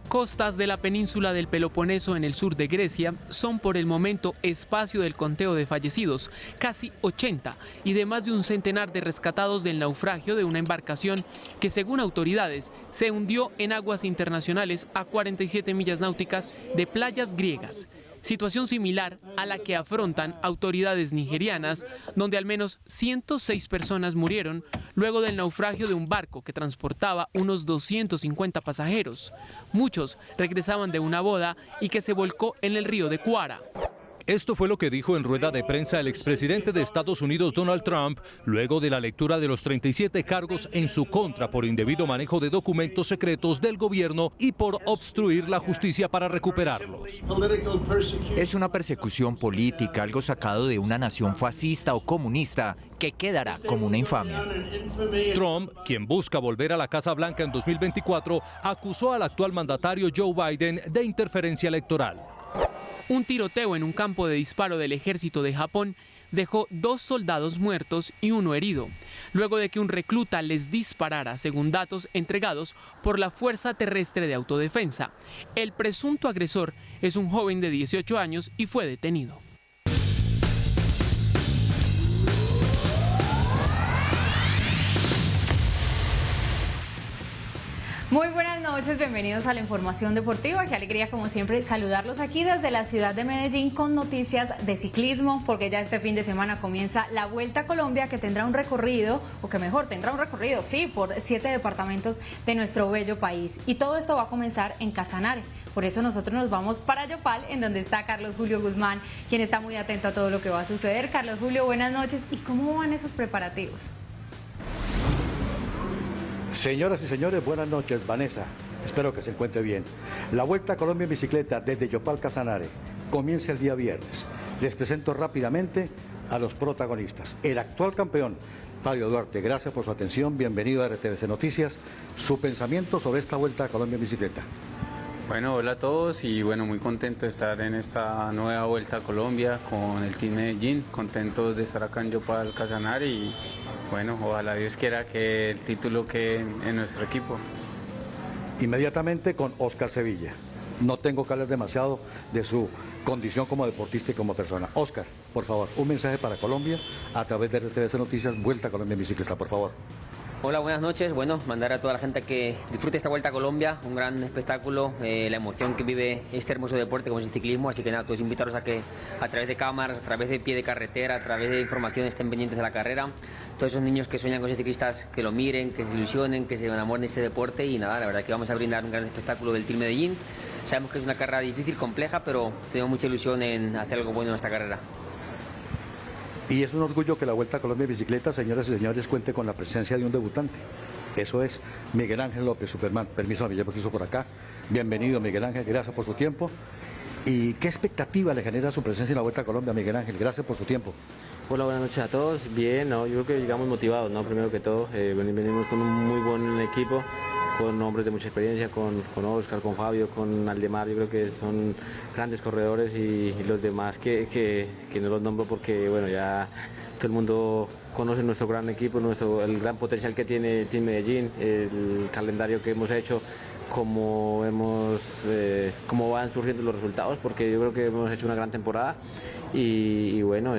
Costas de la península del Peloponeso en el sur de Grecia son por el momento espacio del conteo de fallecidos, casi 80, y de más de un centenar de rescatados del naufragio de una embarcación que, según autoridades, se hundió en aguas internacionales a 47 millas náuticas de playas griegas. Situación similar a la que afrontan autoridades nigerianas, donde al menos 106 personas murieron luego del naufragio de un barco que transportaba unos 250 pasajeros. Muchos regresaban de una boda y que se volcó en el río de Kwara. Esto fue lo que dijo en rueda de prensa el expresidente de Estados Unidos, Donald Trump, luego de la lectura de los 37 cargos en su contra por indebido manejo de documentos secretos del gobierno y por obstruir la justicia para recuperarlos. Es una persecución política, algo sacado de una nación fascista o comunista que quedará como una infamia. Trump, quien busca volver a la Casa Blanca en 2024, acusó al actual mandatario Joe Biden de interferencia electoral. Un tiroteo en un campo de disparo del ejército de Japón dejó 2 soldados muertos y 1 herido, luego de que un recluta les disparara, según datos entregados por la Fuerza Terrestre de Autodefensa. El presunto agresor es un joven de 18 años y fue detenido. Muy buenas noches, bienvenidos a la información deportiva. Qué alegría, como siempre, saludarlos aquí desde la ciudad de Medellín con noticias de ciclismo, porque ya este fin de semana comienza la Vuelta a Colombia, que tendrá un recorrido, o que mejor, tendrá un recorrido, sí, por 7 departamentos de nuestro bello país. Y todo esto va a comenzar en Casanare. Por eso nosotros nos vamos para Yopal, en donde está Carlos Julio Guzmán, quien está muy atento a todo lo que va a suceder. Carlos Julio, buenas noches. ¿Y cómo van esos preparativos? Señoras y señores, buenas noches. Vanessa, espero que se encuentre bien. La Vuelta a Colombia en bicicleta desde Yopal Casanare comienza el día viernes. Les presento rápidamente a los protagonistas. El actual campeón, Fabio Duarte, gracias por su atención. Bienvenido a RTVC Noticias. Su pensamiento sobre esta Vuelta a Colombia en bicicleta. Bueno, hola a todos y bueno, muy contento de estar en esta nueva Vuelta a Colombia con el Team Medellín. Contentos de estar acá en Yopal Casanare y bueno, ojalá Dios quiera que el título quede en nuestro equipo. Inmediatamente con Oscar Sevilla. No tengo que hablar demasiado de su condición como deportista y como persona. Oscar, por favor, un mensaje para Colombia a través de RTVC Noticias, Vuelta a Colombia en bicicleta, por favor. Hola, buenas noches. Bueno, mandar a toda la gente que disfrute esta Vuelta a Colombia, un gran espectáculo, la emoción que vive este hermoso deporte como es el ciclismo, así que nada, todos invitaros a que a través de cámaras, a través de pie de carretera, a través de información estén pendientes de la carrera. Todos esos niños que sueñan con ser ciclistas, que lo miren, que se ilusionen, que se enamoren de este deporte y nada, la verdad que vamos a brindar un gran espectáculo del Team Medellín. Sabemos que es una carrera difícil, compleja, pero tengo mucha ilusión en hacer algo bueno en esta carrera. Y es un orgullo que la Vuelta a Colombia en bicicleta, señoras y señores, cuente con la presencia de un debutante. Eso es Miguel Ángel López, Superman. Permiso, me llevo que hizo por acá. Bienvenido, Miguel Ángel, gracias por su tiempo. ¿Y qué expectativa le genera su presencia en la Vuelta a Colombia, Miguel Ángel? Gracias por su tiempo. Hola, buenas noches a todos. Bien, ¿no? Yo creo que llegamos motivados, ¿no? Primero que todo, venimos con un muy buen equipo, con hombres de mucha experiencia, con Oscar, con Fabio, con Aldemar. Yo creo que son grandes corredores y los demás que no los nombro porque, bueno, ya todo el mundo conoce nuestro gran equipo, el gran potencial que tiene Team Medellín, el calendario que hemos hecho, cómo van surgiendo los resultados, porque yo creo que hemos hecho una gran temporada y bueno,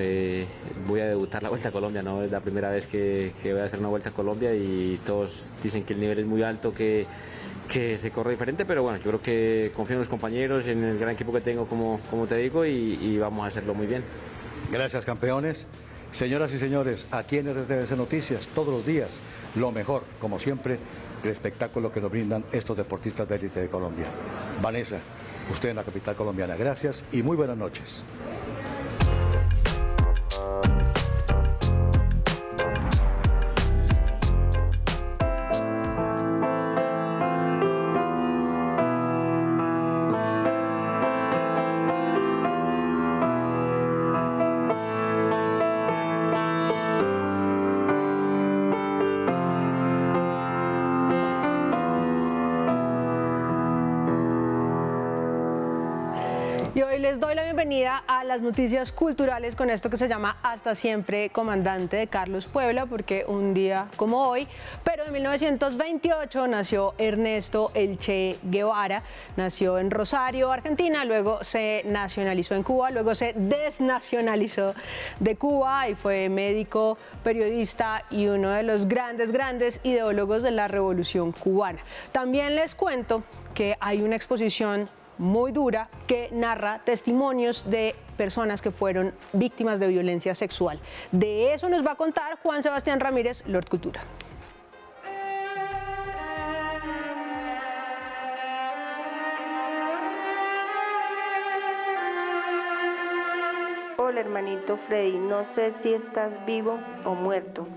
voy a debutar la Vuelta a Colombia, ¿no? Es la primera vez que voy a hacer una Vuelta a Colombia y todos dicen que el nivel es muy alto, que se corre diferente, pero bueno, yo creo que confío en los compañeros, en el gran equipo que tengo, como te digo, y vamos a hacerlo muy bien. Gracias, campeones. Señoras y señores, aquí en RTVC Noticias, todos los días, lo mejor, como siempre, el espectáculo que nos brindan estos deportistas de élite de Colombia. Vanessa, usted en la capital colombiana, gracias y muy buenas noches. Y hoy les doy la bienvenida a las noticias culturales con esto que se llama Hasta Siempre, Comandante, de Carlos Puebla, porque un día como hoy, pero en 1928 nació Ernesto El Che Guevara, nació en Rosario, Argentina, luego se nacionalizó en Cuba, luego se desnacionalizó de Cuba y fue médico, periodista y uno de los grandes ideólogos de la Revolución Cubana. También les cuento que hay una exposición muy dura que narra testimonios de personas que fueron víctimas de violencia sexual. De eso nos va a contar Juan Sebastián Ramírez, Lord Cultura. Hola, hermanito Freddy, no sé si estás vivo o muerto.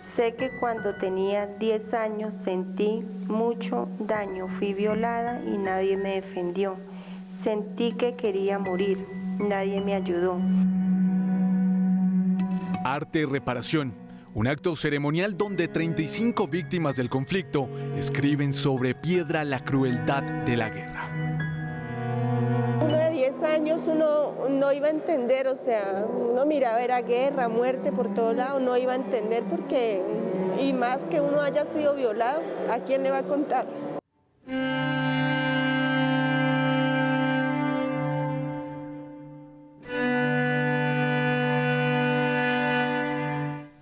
Sé que cuando tenía 10 años sentí mucho daño, fui violada y nadie me defendió. Sentí que quería morir, nadie me ayudó. Arte y reparación, un acto ceremonial donde 35 víctimas del conflicto escriben sobre piedra la crueldad de la guerra. Uno de 10 años uno no iba a entender, o sea, uno miraba era guerra, muerte por todos lados, no iba a entender porque, y más que uno haya sido violado, ¿a quién le va a contar?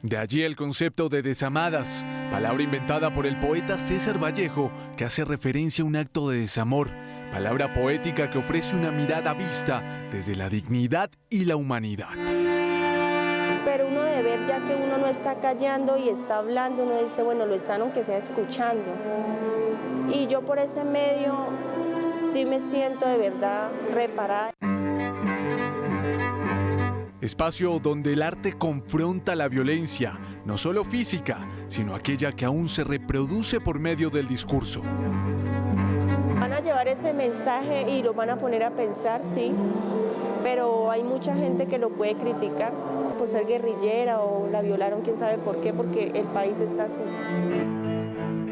De allí el concepto de desamadas, palabra inventada por el poeta César Vallejo, que hace referencia a un acto de desamor, palabra poética que ofrece una mirada vista desde la dignidad y la humanidad. Pero uno de ver, ya que uno no está callando y está hablando, uno dice, bueno, lo están aunque sea escuchando. Y yo por ese medio sí me siento de verdad reparada. Espacio donde el arte confronta la violencia, no solo física, sino aquella que aún se reproduce por medio del discurso. Van a llevar ese mensaje y lo van a poner a pensar, sí, pero hay mucha gente que lo puede criticar por ser guerrillera o la violaron, quién sabe por qué, porque el país está así.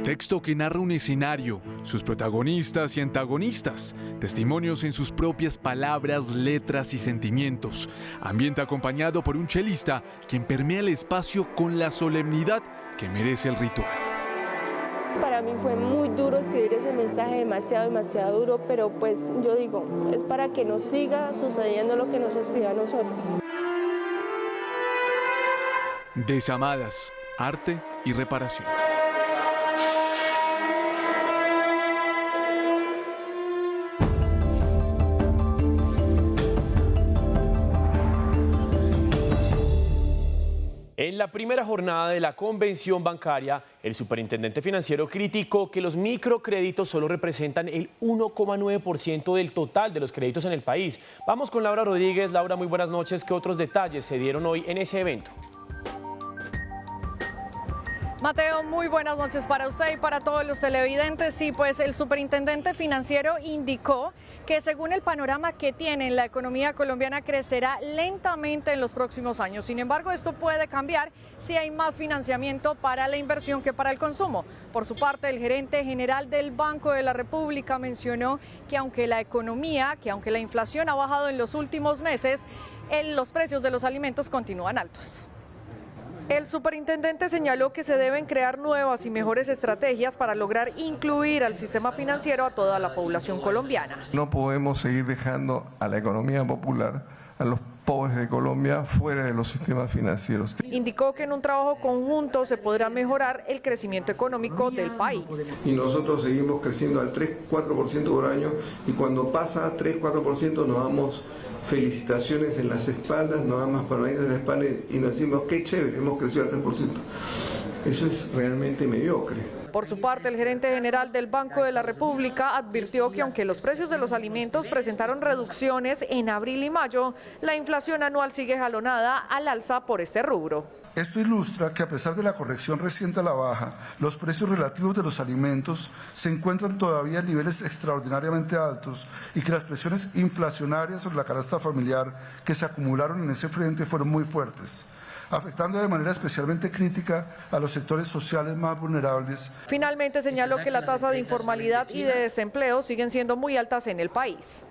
Texto que narra un escenario, sus protagonistas y antagonistas, testimonios en sus propias palabras, letras y sentimientos. Ambiente acompañado por un chelista quien permea el espacio con la solemnidad que merece el ritual. Para mí fue muy duro escribir ese mensaje, demasiado duro, pero pues yo digo, es para que nos siga sucediendo lo que nos sucedió a nosotros. Desamadas, arte y reparación. En la primera jornada de la convención bancaria, el superintendente financiero criticó que los microcréditos solo representan el 1,9% del total de los créditos en el país. Vamos con Laura Rodríguez. Laura, muy buenas noches. ¿Qué otros detalles se dieron hoy en ese evento? Mateo, muy buenas noches para usted y para todos los televidentes. Sí, pues el superintendente financiero indicó que según el panorama que tiene, la economía colombiana crecerá lentamente en los próximos años. Sin embargo, esto puede cambiar si hay más financiamiento para la inversión que para el consumo. Por su parte, el gerente general del Banco de la República mencionó que aunque la inflación ha bajado en los últimos meses, los precios de los alimentos continúan altos. El superintendente señaló que se deben crear nuevas y mejores estrategias para lograr incluir al sistema financiero a toda la población colombiana. No podemos seguir dejando a la economía popular, a los pobres de Colombia, fuera de los sistemas financieros. Indicó que en un trabajo conjunto se podrá mejorar el crecimiento económico del país. Y nosotros seguimos creciendo al 3-4% por año, y cuando pasa 3-4% nos damos felicitaciones en las espaldas, nos damos palmaditas en la espalda y nos decimos qué chévere, hemos crecido al 3%. Eso es realmente mediocre. Por su parte, el gerente general del Banco de la República advirtió que aunque los precios de los alimentos presentaron reducciones en abril y mayo, la inflación anual sigue jalonada al alza por este rubro. Esto ilustra que a pesar de la corrección reciente a la baja, los precios relativos de los alimentos se encuentran todavía a niveles extraordinariamente altos y que las presiones inflacionarias sobre la canasta familiar que se acumularon en ese frente fueron muy fuertes, afectando de manera especialmente crítica a los sectores sociales más vulnerables. Finalmente señaló que la tasa de informalidad y de desempleo siguen siendo muy altas en el país.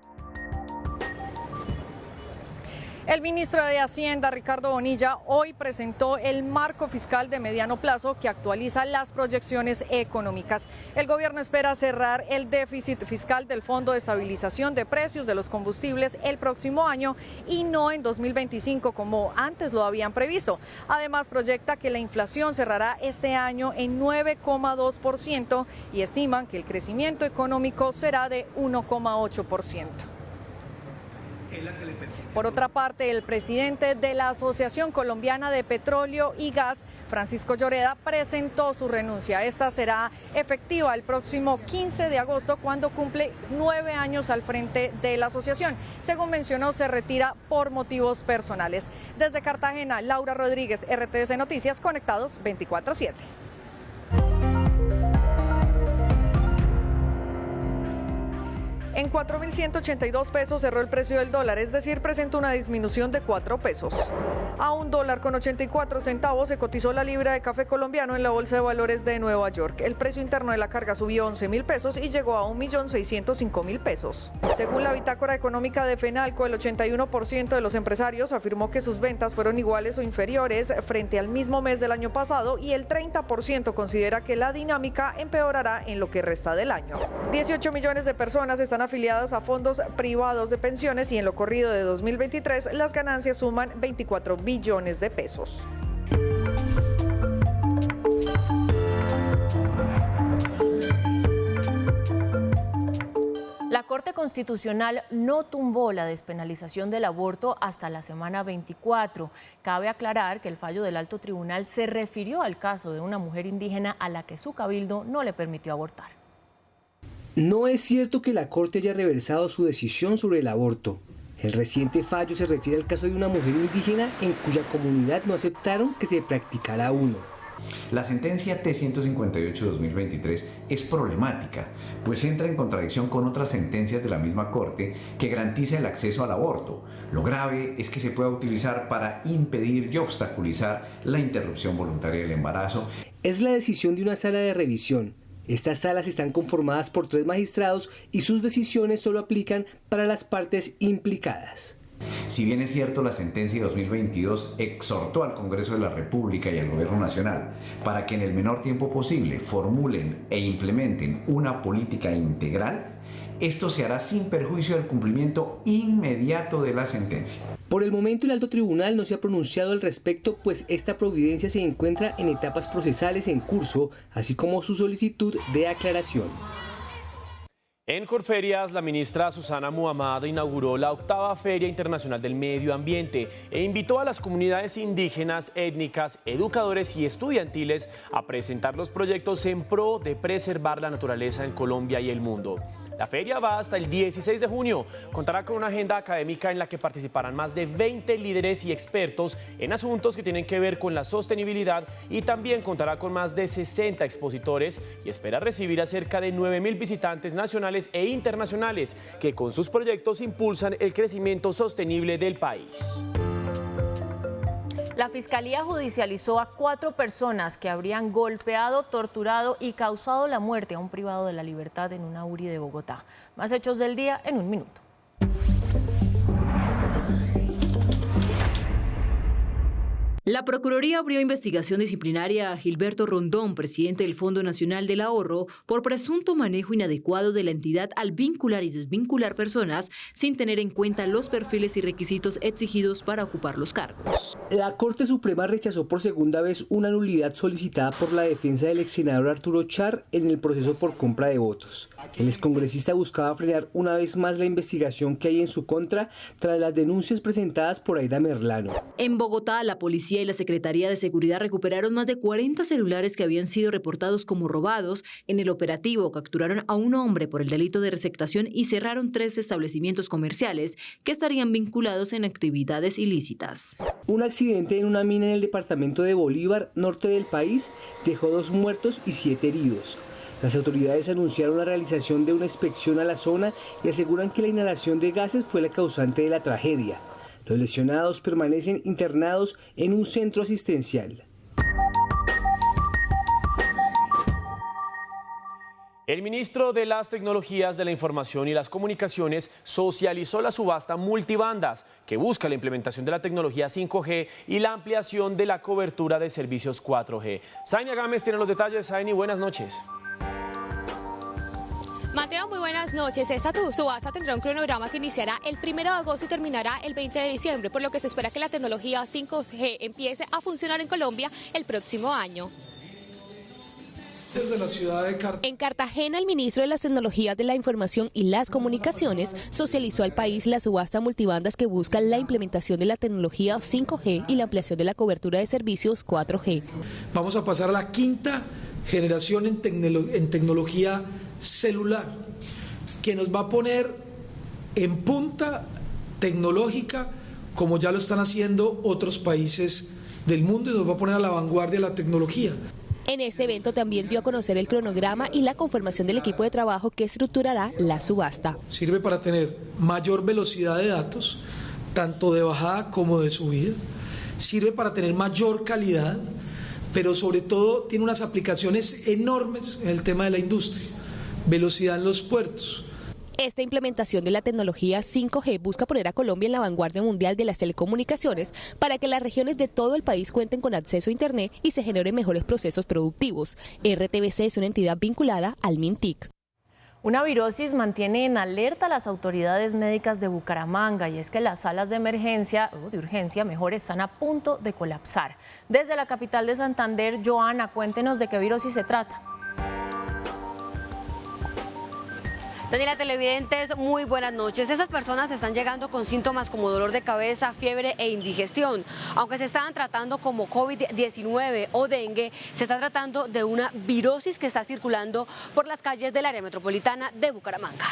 El ministro de Hacienda, Ricardo Bonilla, hoy presentó el marco fiscal de mediano plazo que actualiza las proyecciones económicas. El gobierno espera cerrar el déficit fiscal del Fondo de Estabilización de Precios de los Combustibles el próximo año y no en 2025 como antes lo habían previsto. Además, proyecta que la inflación cerrará este año en 9,2% y estiman que el crecimiento económico será de 1,8%. Por otra parte, el presidente de la Asociación Colombiana de Petróleo y Gas, Francisco Lloreda, presentó su renuncia. Esta será efectiva el próximo 15 de agosto, cuando cumple 9 años al frente de la asociación. Según mencionó, se retira por motivos personales. Desde Cartagena, Laura Rodríguez, RTC Noticias, conectados 24/7. En 4.182 pesos cerró el precio del dólar, es decir, presentó una disminución de 4 pesos. A $1.84 se cotizó la libra de café colombiano en la Bolsa de Valores de Nueva York. El precio interno de la carga subió 11.000 pesos y llegó a 1.605.000 pesos. Según la bitácora económica de FENALCO, el 81% de los empresarios afirmó que sus ventas fueron iguales o inferiores frente al mismo mes del año pasado, y el 30% considera que la dinámica empeorará en lo que resta del año. 18 millones de personas están afiliadas a fondos privados de pensiones y en lo corrido de 2023 las ganancias suman 24 billones de pesos. La Corte Constitucional no tumbó la despenalización del aborto hasta la semana 24. Cabe aclarar que el fallo del Alto Tribunal se refirió al caso de una mujer indígena a la que su cabildo no le permitió abortar. No es cierto que la Corte haya reversado su decisión sobre el aborto. El reciente fallo se refiere al caso de una mujer indígena en cuya comunidad no aceptaron que se practicara uno. La sentencia T-158-2023 es problemática, pues entra en contradicción con otras sentencias de la misma Corte que garantiza el acceso al aborto. Lo grave es que se pueda utilizar para impedir y obstaculizar la interrupción voluntaria del embarazo. Es la decisión de una sala de revisión. Estas salas están conformadas por 3 magistrados y sus decisiones solo aplican para las partes implicadas. Si bien es cierto, la sentencia de 2022 exhortó al Congreso de la República y al Gobierno Nacional para que en el menor tiempo posible formulen e implementen una política integral, esto se hará sin perjuicio del cumplimiento inmediato de la sentencia. Por el momento el alto tribunal no se ha pronunciado al respecto, pues esta providencia se encuentra en etapas procesales en curso, así como su solicitud de aclaración. En Corferias, la ministra Susana Muhammad inauguró la 8ª Feria Internacional del Medio Ambiente e invitó a las comunidades indígenas, étnicas, educadores y estudiantiles a presentar los proyectos en pro de preservar la naturaleza en Colombia y el mundo. La feria va hasta el 16 de junio. Contará con una agenda académica en la que participarán más de 20 líderes y expertos en asuntos que tienen que ver con la sostenibilidad y también contará con más de 60 expositores y espera recibir a cerca de 9.000 visitantes nacionales e internacionales que con sus proyectos impulsan el crecimiento sostenible del país. La Fiscalía judicializó a 4 personas que habrían golpeado, torturado y causado la muerte a un privado de la libertad en una URI de Bogotá. Más hechos del día en un minuto. La Procuraduría abrió investigación disciplinaria a Gilberto Rondón, presidente del Fondo Nacional del Ahorro, por presunto manejo inadecuado de la entidad al vincular y desvincular personas sin tener en cuenta los perfiles y requisitos exigidos para ocupar los cargos. La Corte Suprema rechazó por segunda vez una nulidad solicitada por la defensa del ex senador Arturo Char en el proceso por compra de votos. El excongresista buscaba frenar una vez más la investigación que hay en su contra tras las denuncias presentadas por Aida Merlano. En Bogotá, la policía y la Secretaría de Seguridad recuperaron más de 40 celulares que habían sido reportados como robados. En el operativo capturaron a un hombre por el delito de receptación y cerraron 3 establecimientos comerciales que estarían vinculados en actividades ilícitas. Un accidente en una mina en el departamento de Bolívar, norte del país, dejó 2 muertos y 7 heridos. Las autoridades anunciaron la realización de una inspección a la zona y aseguran que la inhalación de gases fue la causante de la tragedia. Los lesionados permanecen internados en un centro asistencial. El ministro de las Tecnologías de la Información y las Comunicaciones socializó la subasta multibandas que busca la implementación de la tecnología 5G y la ampliación de la cobertura de servicios 4G. Zaina Gámez tiene los detalles. Zaini, buenas noches. Mateo, muy buenas noches. Esta subasta tendrá un cronograma que iniciará el 1 de agosto y terminará el 20 de diciembre, por lo que se espera que la tecnología 5G empiece a funcionar en Colombia el próximo año. Desde la ciudad de En Cartagena, el ministro de las Tecnologías de la Información y las Comunicaciones socializó al país la subasta multibandas que busca la implementación de la tecnología 5G y la ampliación de la cobertura de servicios 4G. Vamos a pasar a la 5ª generación en tecnología celular, que nos va a poner en punta tecnológica, como ya lo están haciendo otros países del mundo, y nos va a poner a la vanguardia de la tecnología. En este evento también dio a conocer el cronograma y la conformación del equipo de trabajo que estructurará la subasta. Sirve para tener mayor velocidad de datos, tanto de bajada como de subida. Sirve para tener mayor calidad, pero sobre todo tiene unas aplicaciones enormes en el tema de la industria. Velocidad en los puertos. Esta implementación de la tecnología 5G busca poner a Colombia en la vanguardia mundial de las telecomunicaciones para que las regiones de todo el país cuenten con acceso a Internet y se generen mejores procesos productivos. RTBC es una entidad vinculada al MINTIC. Una virosis mantiene en alerta a las autoridades médicas de Bucaramanga, y es que las salas de emergencia o de urgencia mejor están a punto de colapsar. Desde la capital de Santander, Joana, cuéntenos de qué virosis se trata. Daniela, televidentes, muy buenas noches. Esas personas están llegando con síntomas como dolor de cabeza, fiebre e indigestión. Aunque se estaban tratando como COVID-19 o dengue, se está tratando de una virosis que está circulando por las calles del área metropolitana de Bucaramanga.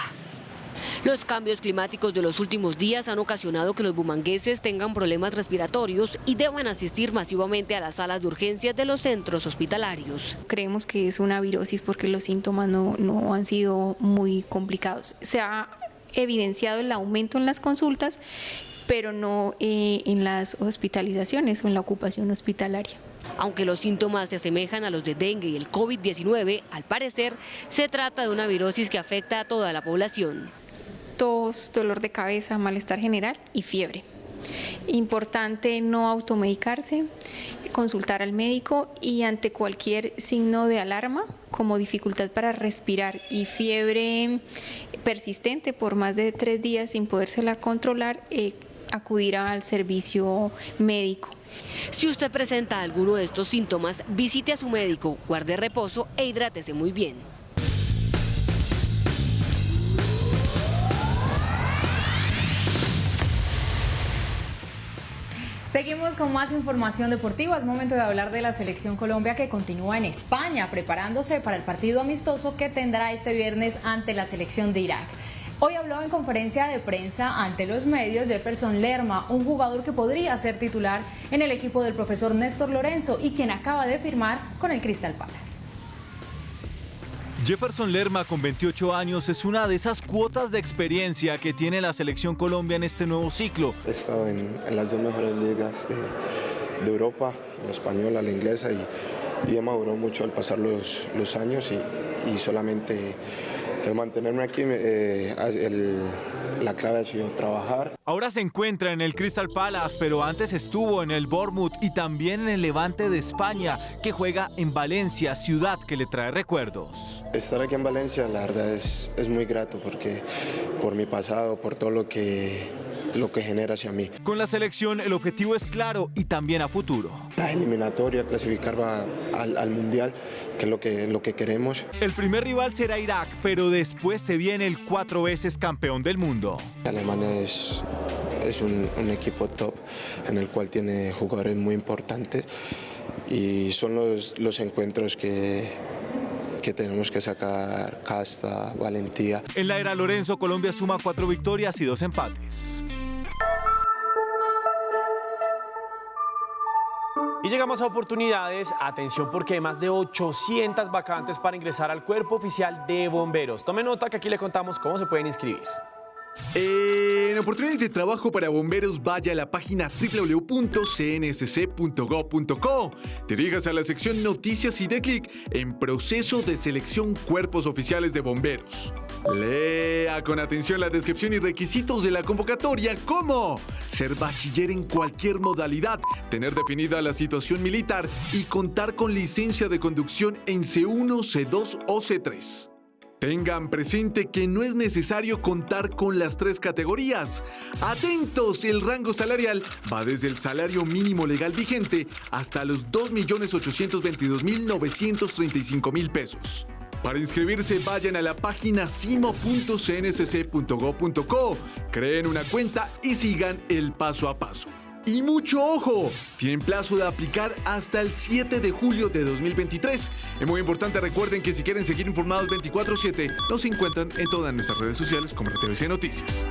Los cambios climáticos de los últimos días han ocasionado que los bumangueses tengan problemas respiratorios y deban asistir masivamente a las salas de urgencias de los centros hospitalarios. Creemos que es una virosis porque los síntomas no han sido muy complicados. Se ha evidenciado el aumento en las consultas, pero no en las hospitalizaciones o en la ocupación hospitalaria. Aunque los síntomas se asemejan a los de dengue y el COVID-19, al parecer se trata de una virosis que afecta a toda la población. tos, dolor de cabeza, malestar general y fiebre. Importante no automedicarse, consultar al médico y ante cualquier signo de alarma como dificultad para respirar y fiebre persistente por más de 3 días sin podérsela controlar, acudir al servicio médico. Si usted presenta alguno de estos síntomas, visite a su médico, guarde reposo e hidrátese muy bien. Seguimos con más información deportiva. Es momento de hablar de la selección Colombia que continúa en España, preparándose para el partido amistoso que tendrá este viernes ante la selección de Irak. Hoy habló en conferencia de prensa ante los medios Jefferson Lerma, un jugador que podría ser titular en el equipo del profesor Néstor Lorenzo y quien acaba de firmar con el Crystal Palace. Jefferson Lerma, con 28 años, es una de esas cuotas de experiencia que tiene la selección Colombia en este nuevo ciclo. He estado en las 2 mejores ligas de Europa, la española, la inglesa, y he madurado mucho al pasar los años y solamente el mantenerme aquí, la clave ha sido trabajar. Ahora se encuentra en el Crystal Palace, pero antes estuvo en el Bournemouth y también en el Levante de España, que juega en Valencia, ciudad que le trae recuerdos. Estar aquí en Valencia, la verdad, es muy grato porque por mi pasado, por todo lo que genera hacia mí. Con la selección el objetivo es claro y también a futuro. La eliminatoria, clasificar al Mundial, que es lo que queremos. El primer rival será Irak, pero después se viene el 4 veces campeón del mundo. Alemania es un equipo top en el cual tiene jugadores muy importantes y son los encuentros que tenemos que sacar casta, valentía. En la era Lorenzo, Colombia suma 4 victorias y 2 empates. Y llegamos a oportunidades. Atención, porque hay más de 800 vacantes para ingresar al Cuerpo Oficial de Bomberos. Tome nota que aquí le contamos cómo se pueden inscribir. En oportunidades de trabajo para bomberos, vaya a la página www.cnsc.gov.co. Diríjase a la sección Noticias y dé clic en Proceso de Selección Cuerpos Oficiales de Bomberos. Lea con atención la descripción y requisitos de la convocatoria, como ser bachiller en cualquier modalidad, tener definida la situación militar y contar con licencia de conducción en C1, C2 o C3. Tengan presente que no es necesario contar con las 3 categorías. Atentos, el rango salarial va desde el salario mínimo legal vigente hasta los 2.822.935.000 pesos. Para inscribirse, vayan a la página simo.cnsc.gov.co, creen una cuenta y sigan el paso a paso. Y mucho ojo, tienen plazo de aplicar hasta el 7 de julio de 2023. Es muy importante, recuerden que si quieren seguir informados 24/7, nos encuentran en todas nuestras redes sociales como RTVC Noticias.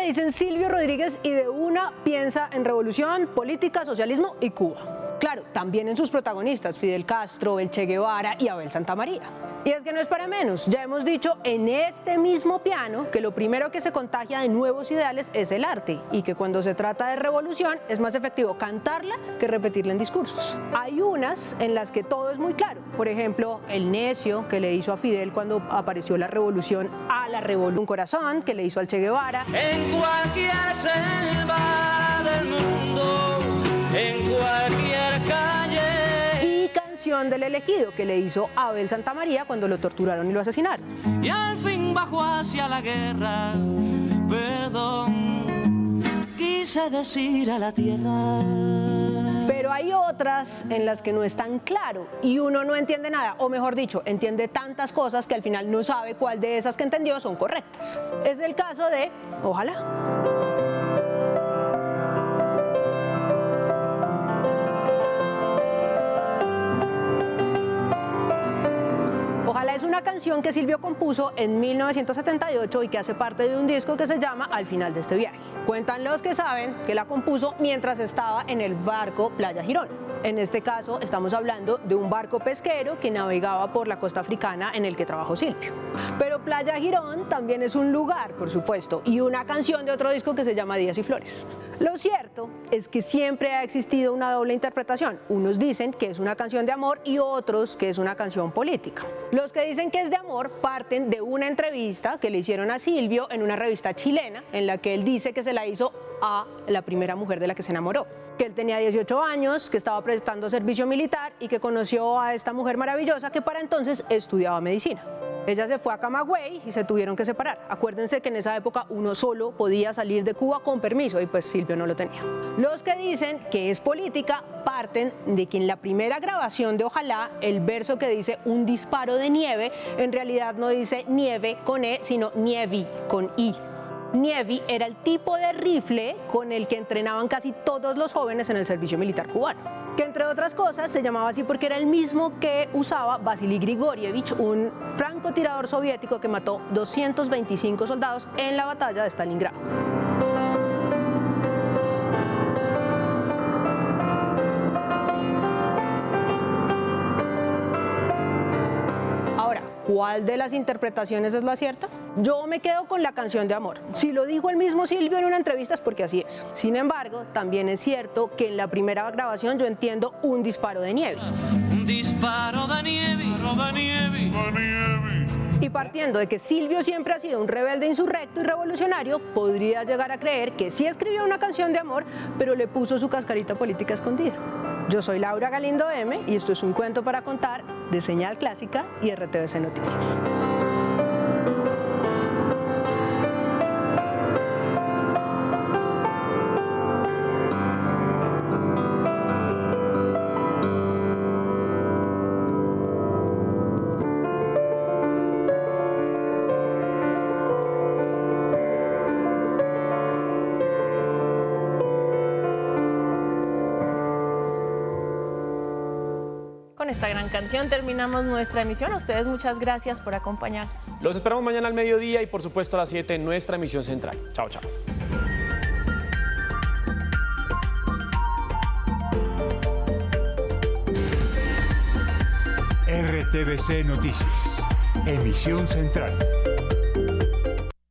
Dicen Silvio Rodríguez y de una piensa en revolución, política, socialismo y Cuba. Claro, también en sus protagonistas, Fidel Castro, el Che Guevara y Abel Santamaría. Y es que no es para menos, ya hemos dicho en este mismo piano que lo primero que se contagia de nuevos ideales es el arte y que cuando se trata de revolución es más efectivo cantarla que repetirla en discursos. Hay unas en las que todo es muy claro, por ejemplo, el necio que le hizo a Fidel cuando apareció la revolución a la revolución, un corazón que le hizo al Che Guevara. En cualquier selva del mundo, en cualquier calle. Y Canción del Elegido, que le hizo a Abel Santamaría cuando lo torturaron y lo asesinaron. Y al fin bajó hacia la guerra, perdón, quise decir a la tierra. Pero hay otras en las que no es tan claro y uno no entiende nada, o mejor dicho, entiende tantas cosas que al final no sabe cuál de esas que entendió son correctas. Es el caso de Ojalá. Ojalá Es una canción que Silvio compuso en 1978 y que hace parte de un disco que se llama Al final de este viaje. Cuentan los que saben que la compuso mientras estaba en el barco Playa Girón. En este caso estamos hablando de un barco pesquero que navegaba por la costa africana en el que trabajó Silvio. Pero Playa Girón también es un lugar, por supuesto, y una canción de otro disco que se llama Días y Flores. Lo cierto es que siempre ha existido una doble interpretación. Unos dicen que es una canción de amor y otros que es una canción política. Los que dicen que es de amor parten de una entrevista que le hicieron a Silvio en una revista chilena en la que él dice que se la hizo a la primera mujer de la que se enamoró. Que él tenía 18 años, que estaba prestando servicio militar y que conoció a esta mujer maravillosa que para entonces estudiaba medicina. Ella se fue a Camagüey y se tuvieron que separar. Acuérdense que en esa época uno solo podía salir de Cuba con permiso y pues Silvio no lo tenía. Los que dicen que es política parten de que en la primera grabación de Ojalá, el verso que dice un disparo de nieve, en realidad no dice nieve con E, sino nievi con I. Nievi era el tipo de rifle con el que entrenaban casi todos los jóvenes en el servicio militar cubano, que entre otras cosas se llamaba así porque era el mismo que usaba Vasily Grigorievich, un francotirador soviético que mató 225 soldados en la batalla de Stalingrado. Ahora, ¿cuál de las interpretaciones es la cierta? Yo me quedo con la canción de amor. Si lo dijo el mismo Silvio en una entrevista es porque así es. Sin embargo, también es cierto que en la primera grabación yo entiendo un disparo de nieve. Un disparo de nieve, de nieve, de nieve. Y partiendo de que Silvio siempre ha sido un rebelde insurrecto y revolucionario, podría llegar a creer que sí escribió una canción de amor, pero le puso su cascarita política escondida. Yo soy Laura Galindo M y esto es un cuento para contar de Señal Clásica y RTVC Noticias. Con esta gran canción terminamos nuestra emisión. A ustedes muchas gracias por acompañarnos. Los esperamos mañana al mediodía y por supuesto a las 7 en nuestra emisión central. Chao, chao. RTVC Noticias, emisión central.